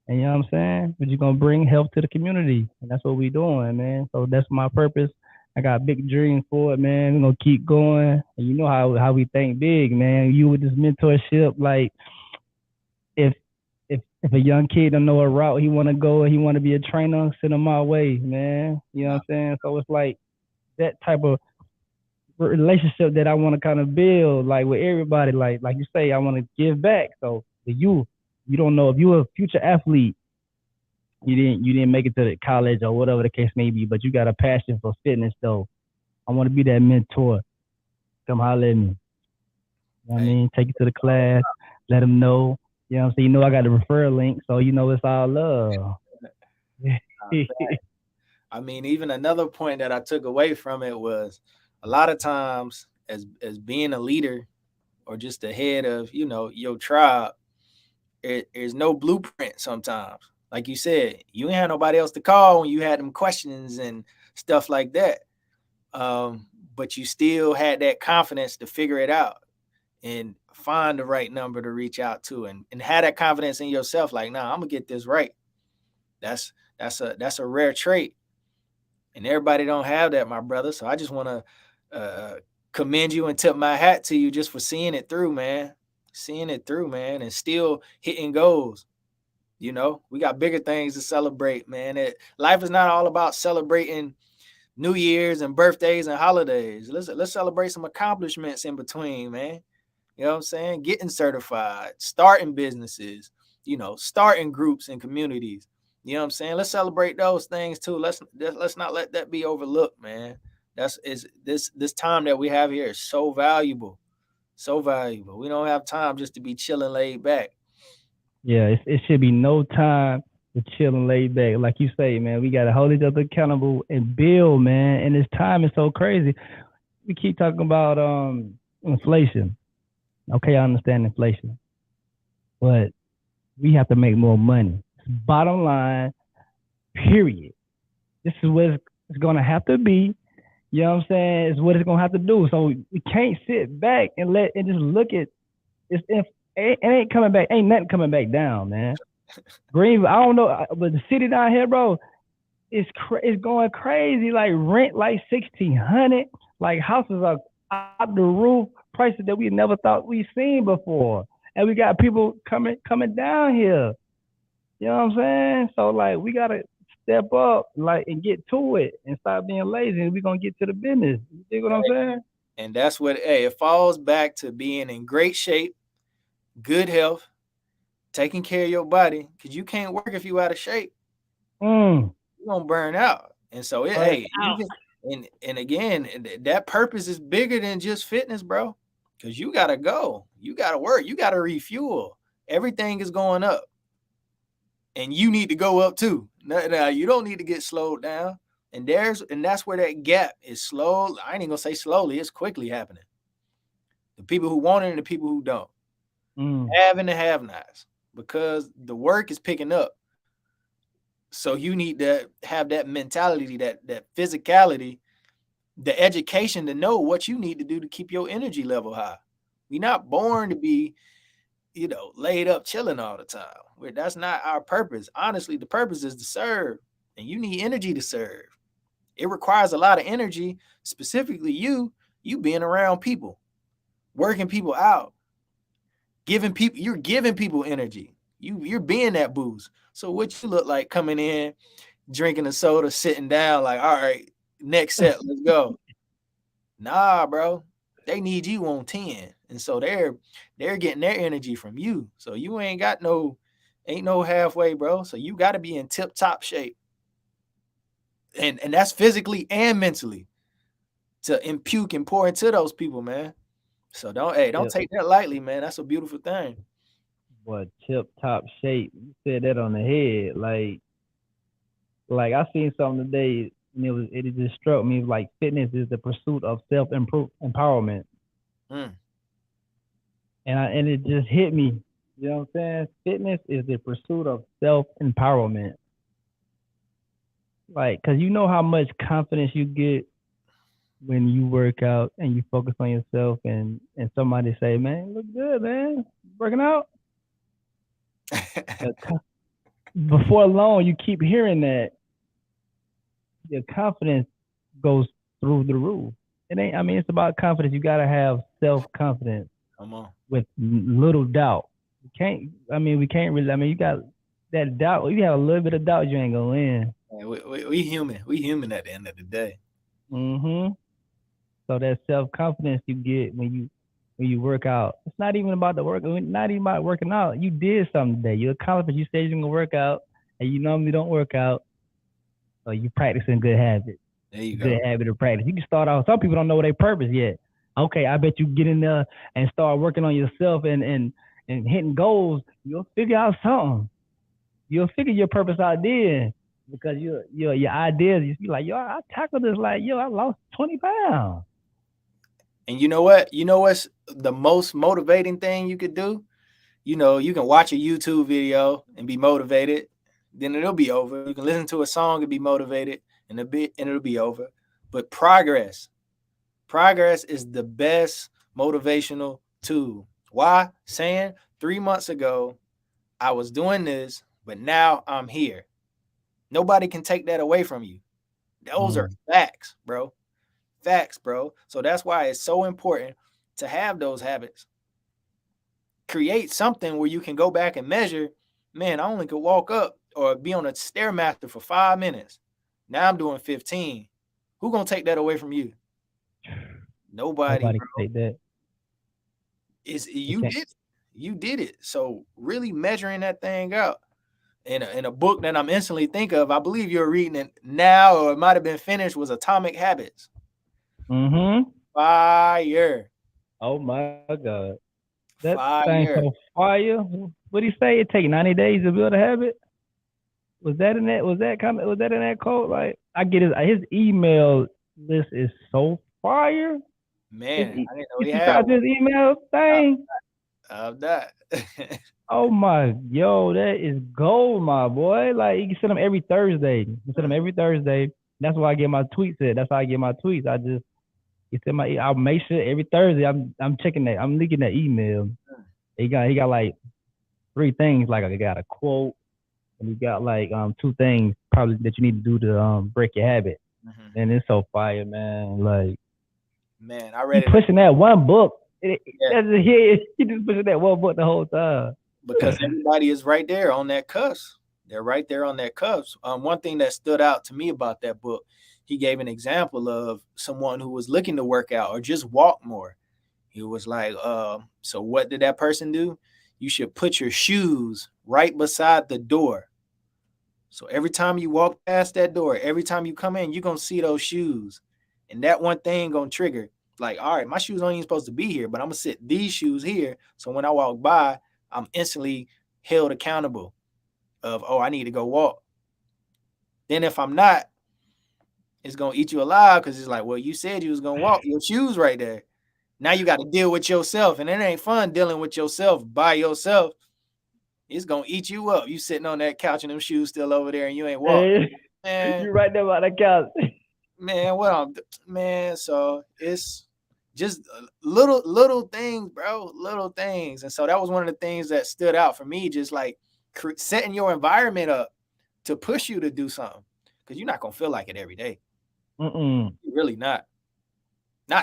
and you know what I'm saying. We're just gonna bring health to the community, and that's what we doing, man. So that's my purpose. I got big dreams for it, man. We're gonna keep going, and you know how we think big, man. You with this mentorship, like if if a young kid don't know a route he want to go, he want to be a trainer, send him my way, man. You know what I'm saying? So it's like that type of relationship that I want to kind of build, like with everybody. Like you say, I want to give back. So the youth, you don't know if you're a future athlete, you didn't make it to the college or whatever the case may be, but you got a passion for fitness. Though I want to be that mentor. Come holler at me. You know what I Hey, mean? Take it to the class, let them know. You know what I'm saying? You know I got the referral link, so you know it's all love. I mean, even another point that I took away from it was a lot of times as being a leader or just the head of, your tribe, there's no blueprint sometimes. Like you said, you ain't had nobody else to call when you had them questions and stuff like that. But you still had that confidence to figure it out and find the right number to reach out to and have that confidence in yourself. Like, nah, I'm gonna get this right. That's that's a rare trait, and everybody don't have that, my brother. So I just want to commend you and tip my hat to you just for seeing it through, man. Seeing it through, man, and still hitting goals. We got bigger things to celebrate, man. Life is not all about celebrating New Year's and birthdays and holidays. Let's celebrate some accomplishments in between, man. You know what I'm saying? Getting certified, starting businesses, starting groups and communities. You know what I'm saying? Let's celebrate those things too. Let's not let that be overlooked, man. This time that we have here is so valuable. So valuable. We don't have time just to be chilling laid back. Yeah, it should be no time to chill and lay back. Like you say, man, we got to hold each other accountable and build, man. And this time is so crazy. We keep talking about inflation. Okay, I understand inflation, but we have to make more money. Bottom line, period. This is what it's going to have to be. You know what I'm saying? It's what it's going to have to do. So we can't sit back and just look at it's. It ain't coming back. Ain't nothing coming back down, man. Greenville, I don't know, but the city down here, bro, it's going crazy. Like rent, like 1,600. Like houses are out the roof, prices that we never thought we seen before, and we got people coming down here. You know what I'm saying? So like we gotta step up, like and get to it, and stop being lazy, and we gonna get to the business. You dig what I'm saying? And that's what, hey, it falls back to being in great shape, good health, taking care of your body, because you can't work if you out of shape. Mm. You're gonna burn out. And so Burn out. even and again, that purpose is bigger than just fitness, bro. Because you gotta go, you gotta work, you gotta refuel. Everything is going up, and you need to go up too. Now you don't need to get slowed down. And that's where that gap is slow. I ain't even gonna say slowly; it's quickly happening. The people who want it and the people who don't. Mm. Have and the have-nots. Because the work is picking up. So you need to have that mentality, that physicality, the education to know what you need to do to keep your energy level high. We're not born to be, laid up chilling all the time. That's not our purpose. Honestly, the purpose is to serve, and you need energy to serve. It requires a lot of energy, specifically you being around people, working people out, you're giving people energy. You're being that boost. So what you look like coming in, drinking a soda, sitting down, like, all right, next set, let's go. Nah, bro. They need you on 10. And so they're getting their energy from you. So you ain't no halfway, bro. So you got to be in tip top shape. And that's physically and mentally to impute and pour into those people, man. So don't Tip, take that lightly, man. That's a beautiful thing. what tip top shape? You said that on the head. Like I seen something today, and it just struck me like fitness is the pursuit of self empowerment, Mm. and it just hit me. You know what I'm saying? Fitness is the pursuit of self empowerment. Like, cause you know how much confidence you get when you work out and you focus on yourself, and somebody say, "Man, you look good, man, working out." Before long, you keep hearing that, your confidence goes through the roof. It ain't. I mean, it's about confidence. You gotta have self confidence Come on. with little doubt. You can't. I mean, we can't really. I mean, you got that doubt. You have a little bit of doubt, you ain't gonna win. Man, we human. We human at the end of the day. Mm-hmm. So that self confidence you get when you work out. It's not even about the work. Not even about working out. You did something today. You accomplished. You said you're gonna work out, and you normally don't work out. So you practicing good habits. There you Good go. habit of practice. You can start off. Some people don't know their purpose yet. Okay, I bet you get in there and start working on yourself and hitting goals. You'll figure out something. You'll figure your purpose out then because your ideas. You be like, yo, I tackled this like, yo, I lost 20 pounds. And you know what? You know what's the most motivating thing you could do? You can watch a YouTube video and be motivated, then it'll be over. You can listen to a song and be motivated, and it'll be over. But progress is the best motivational tool. Why? Saying 3 months ago I was doing this, but now I'm here. Nobody can take that away from you. Those are Mm, facts, bro. Facts, bro. So that's why it's so important to have those habits. Create something where you can go back and measure. Man, I only could walk up or be on a stairmaster for 5 minutes. Now I'm doing 15. Who gonna take that away from you? Nobody, nobody can bro. take that. It's They you can't. did it. You did it. So really measuring that thing out in a book that I'm instantly think of, I believe you're reading it now, or it might have been finished, was Atomic Habits. Mm-hmm. Fire. Oh my God, that thing Fire. so fire. What do you say? It take 90 days to build a habit. Was that in that? Was that kind of? Was that in that quote? Like, I get his email list is so fire. Man, I didn't know You he had subscribe to one. his email Uh, thing? of that. Oh my, yo, that is gold, my boy. Like you can send them every Thursday. You send them every Thursday. That's why I get my tweets at. That's how I get my tweets. I just you send my. I'll make sure every Thursday I'm checking that. I'm leaking that email. He got like three things. Like I got a quote, and he got like two things probably that you need to do to break your habit. Mhm. And it's so fire, man. Like Man, I he read it. pushing that one book. Yeah, That's he just pushing that one book the whole time. because everybody is right there on that cusp. They're right there on that cusp. One thing that stood out to me about that book, he gave an example of someone who was looking to work out or just walk more. He was like, so what did that person do? You should put your shoes right beside the door. So every time you walk past that door, every time you come in, you're gonna see those shoes. And that one thing gonna trigger, like, all right, my shoes aren't even supposed to be here, but I'm gonna sit these shoes here. So when I walk by, I'm instantly held accountable of, oh, I need to go walk. Then if I'm not, it's gonna eat you alive because it's like, well, you said you was gonna walk, your shoes right there. Now you got to deal with yourself, and it ain't fun dealing with yourself by yourself. It's gonna eat you up. You sitting on that couch and them shoes still over there, and you ain't walked. Hey, Man, you right there by the couch. man, what I'm man. So it's just little things, bro, little things. And so that was one of the things that stood out for me, just like setting your environment up to push you to do something, because you're not gonna feel like it every day. Mm-mm. You're really not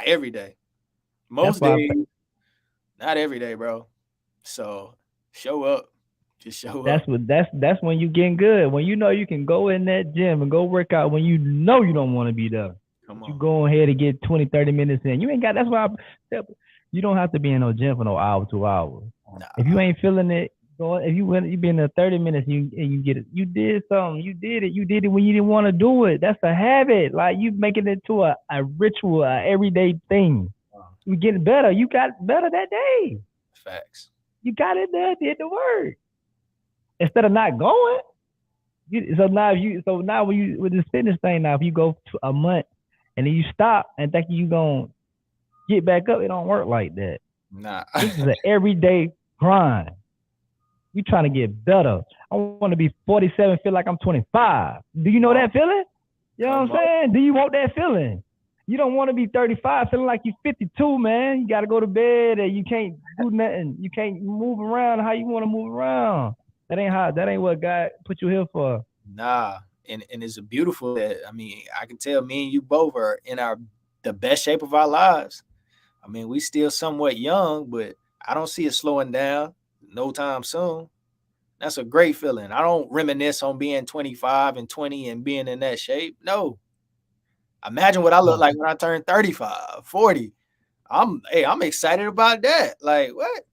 every day. That's Most why. days, not every day, bro. So show up, just show up. That's when you getting good. When you know you can go in that gym and go work out when you know you don't want to be there. Come But you on. go ahead and get 20, 30 minutes in. You ain't got that's why you don't have to be in no gym for no hour, 2 hours. If Nah, you ain't feeling it, if you been there 30 minutes and you get it, you did something. You did it when you didn't want to do it. That's a habit. Like you making it to a ritual, a everyday thing. You getting better. You got better that day. facts. You got it there, did the work. Instead of not going, so now when you with this fitness thing now, if you go to a month and then you stop and think you gonna get back up, it don't work like that. Nah. This is an everyday grind. You trying to get better. I want to be 47, feel like I'm 25. Do you know that feeling? You know what I'm saying? Do you want that feeling? You don't want to be 35 feeling like you're 52, man. You got to go to bed and you can't do nothing. You can't move around how you want to move around. That ain't what God put you here for. Nah. And it's a beautiful that, I mean, I can tell me and you both are in the best shape of our lives. I mean, we still somewhat young, but I don't see it slowing down no time soon. That's a great feeling. I don't reminisce on being 25 and 20 and being in that shape. No. Imagine what I look like when I turn 35, 40. I'm excited about that. Like, what?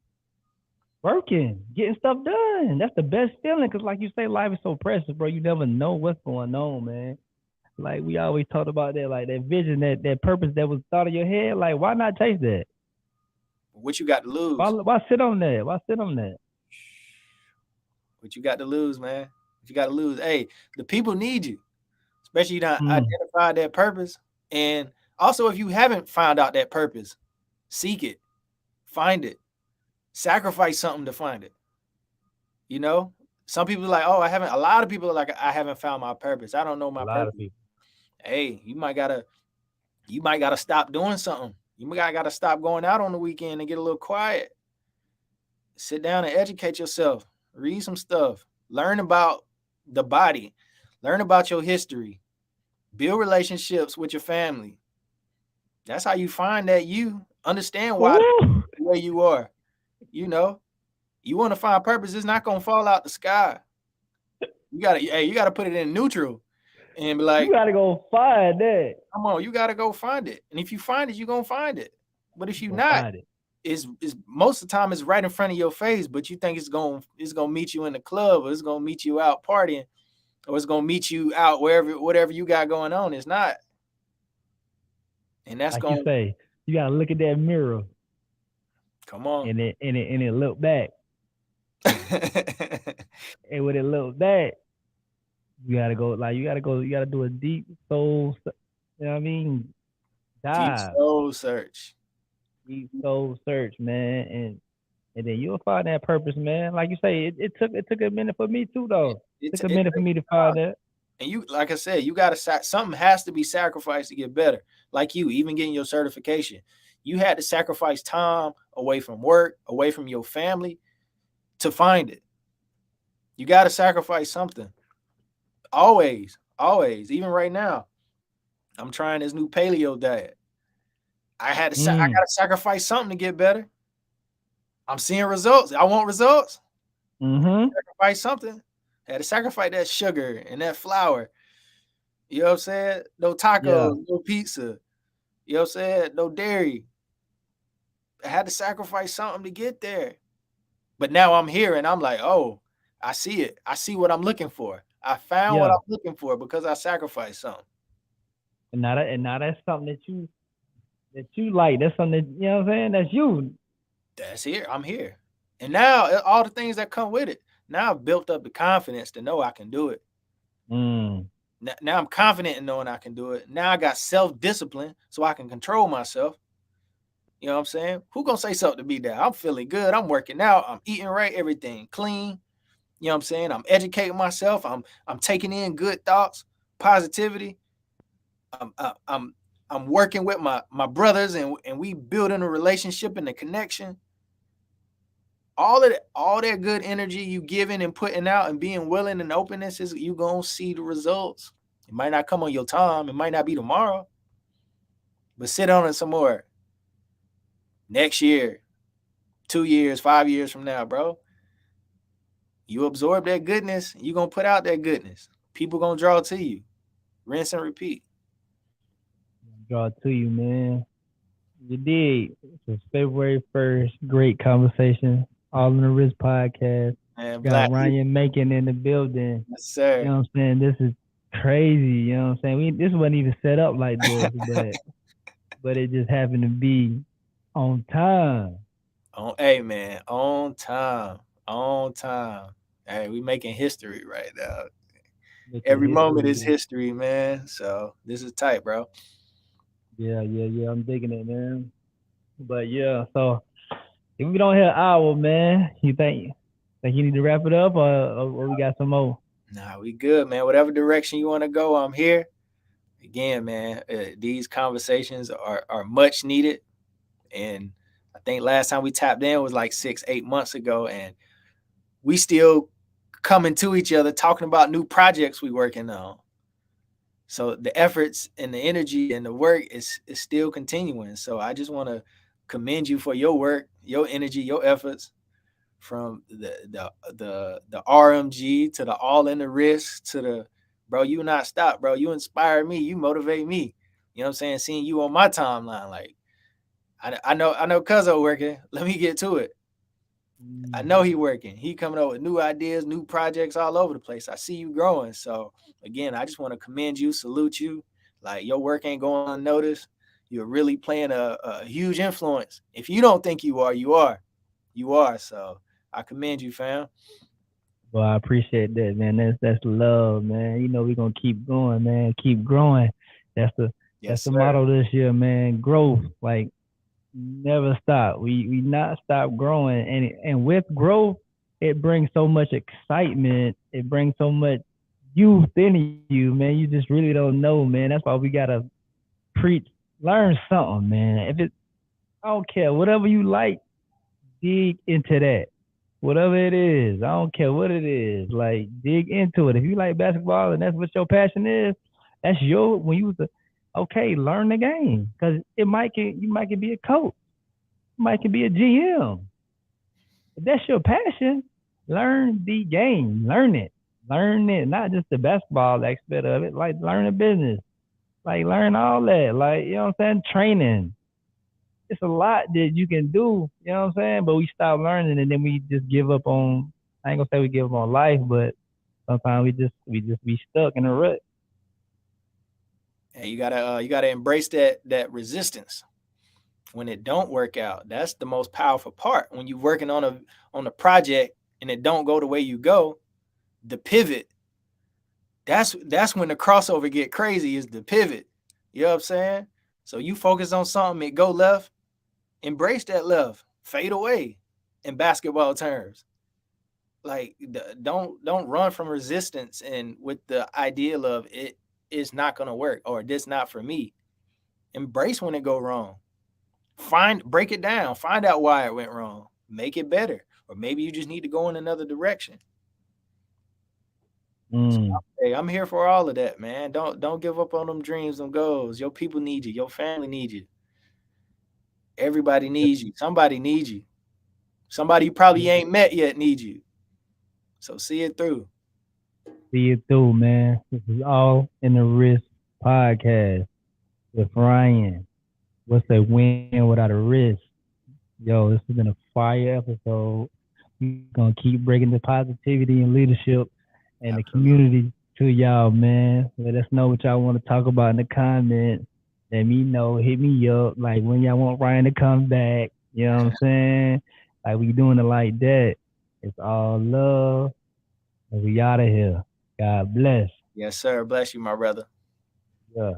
Working, getting stuff done. That's the best feeling because, like you say, life is so precious, bro. You never know what's going on, man. Like we always talked about that, like that vision, that purpose that was thought in your head. Like, why not chase that? What you got to Why, lose? why sit on that? Why sit on that? What you got to lose, man? What you got to lose? Hey, the people need you, especially you don't Mm. identify that purpose. And also, if you haven't found out that purpose, seek it, find it, sacrifice something to find it. You know, some people are like, oh, I haven't. A lot of people are like, I haven't found my purpose. I don't know A my lot of purpose. people. Hey, you might gotta stop doing something. You might gotta stop going out on the weekend and get a little quiet. Sit down and educate yourself. Read some stuff. Learn about the body. Learn about your history. Build relationships with your family. That's how you find that you understand why Ooh. the way you are. You know, you want to find purpose. It's not gonna fall out the sky. You gotta put it in neutral and be You like, gotta go find that. come on, you gotta go find it. And if you find it, you're gonna find it. But if You you gonna not, find it. is most of the time it's right in front of your face, but you think it's gonna meet you in the club, or it's gonna meet you out partying, or it's gonna meet you out whatever you got going on. It's not. And that's Like you gonna say, you gotta look at that mirror come on. and it look back. And when it look back, you gotta do a deep soul, you know what I mean? Deep Dive, soul search. deep soul search, man, and then you'll find that purpose, man. Like you say, it took a minute for me too, though. It took a It minute for takes me to find that. and you, like I said, you gotta something has to be sacrificed to get better. Like you, even getting your certification, you had to sacrifice time away from work, away from your family to find it. You got to sacrifice something. Always, always. Even right now, I'm trying this new paleo diet. I Mm. got to sacrifice something to get better. I'm seeing results. I want results. Mm-hmm. Sacrifice something. I had to sacrifice that sugar and that flour. You know what I'm saying? No Yeah. tacos, no pizza. You know what I'm saying? No dairy. I had to sacrifice something to get there. But now I'm here and I'm like, oh, I see it. I see what I'm looking for. I found what Yeah. I'm looking for because I sacrificed something. And now that's something that you like. That's something that you know what I'm saying. That's you. That's here. I'm here. And now all the things that come with it. Now I've built up the confidence to know I can do it. Mm. Now I'm confident in knowing I can do it. Now I got self-discipline so I can control myself. You know what I'm saying? Who gonna say something to me that I'm feeling good? I'm working out. I'm eating right. Everything clean. You know what I'm saying? I'm educating myself. I'm taking in good thoughts, positivity. I'm I'm working with my brothers, and we building a relationship and a connection. All that good energy you giving and putting out and being willing and openness is you gonna see the results. It might not come on your time. It might not be tomorrow, but sit on it some more next year, 2 years, 5 years from now, bro. You absorb that goodness, you gonna put out that goodness. People gonna draw to you. Rinse and repeat. Draw to you, man. You did. It's February 1st. Great conversation. All in the Wrist podcast. Man, Got Black. Ryan Macon in the building. Yes, You sir. know what I'm saying? This is crazy. You know what I'm saying? This wasn't even set up like this, but it just happened to be on time. Hey man, on time. On time. Hey, we making history right now. Making Every moment is history. history, man. So this is tight, bro. Yeah. I'm digging it, man. But yeah, so if we don't hit an hour, man, you think you need to wrap it up, or we got some more? Nah, we good, man. Whatever direction you want to go, I'm here. Again, man, these conversations are much needed. And I think last time we tapped in was like 6, 8 months ago, and we still coming to each other talking about new projects we working on. So the efforts and the energy and the work is still continuing. So I just want to commend you for your work, your energy, your efforts, from the RMG to the all in the risk to the, bro, you not stop, bro. You inspire me, you motivate me. You know what I'm saying? Seeing you on my timeline, like I know Cuzzo working. Let me get to it. I Mm. know he working. He coming up with new ideas, new projects all over the place. I see you growing. So again, I just want to commend you, salute you. Like your work ain't going unnoticed. You're really playing a huge influence. If you don't think you are, you are. You are. So I commend you, fam. Well, I appreciate that, man. That's love, man. You know we're gonna keep going, man. Keep growing. That's the Yes, that's the sir. motto this year, man. Growth, like never stop. We not stop growing, and with growth, it brings so much excitement. It brings so much youth in you, man. You just really don't know, man. That's why we gotta preach, learn something, man. If it, I don't care, whatever you like, dig into that. Whatever it is, I don't care what it is. Like dig into it. If you like basketball and that's what your passion is, that's your when you was okay, learn the game because you might can be a coach, you might can be a GM. If that's your passion, learn the game, learn it, not just the basketball aspect of it. Like learn the business, like learn all that. Like you know what I'm saying, training, it's a lot that you can do, you know what I'm saying? But we stop learning and then we just give up on, I ain't gonna say we give up on life, but sometimes we just be stuck in a rut. And you gotta embrace that resistance when it don't work out. That's the most powerful part. When you're working on a project and it don't go the way you go, the pivot. That's when the crossover get crazy. Is the pivot. You know what I'm saying? So you focus on something, it go left, embrace that left, fade away. In basketball terms, like don't run from resistance and with the ideal of it is not gonna work or this not for me. Embrace when it go wrong. Break it down, find out why it went wrong, make it better, or maybe you just need to go in another direction. So Mm. hey, I'm here for all of that, man. Don't give up on them dreams, them goals. Your people need you, your family needs you, everybody needs you, somebody needs you, somebody you probably ain't met yet needs you. So see it through. See it through, man. This is all in the Risk podcast with Ryan. What's a win without a risk? Yo, this has been a fire episode. We're gonna keep bringing the positivity and leadership and the Absolutely. community to y'all, man. Let us know what y'all want to talk about in the comments. Let me know. Hit me up. Like when y'all want Ryan to come back. You know what I'm saying? Like we doing it like that. It's all love. And we out of here. God bless. Yes, sir. Bless you, my brother. Yeah.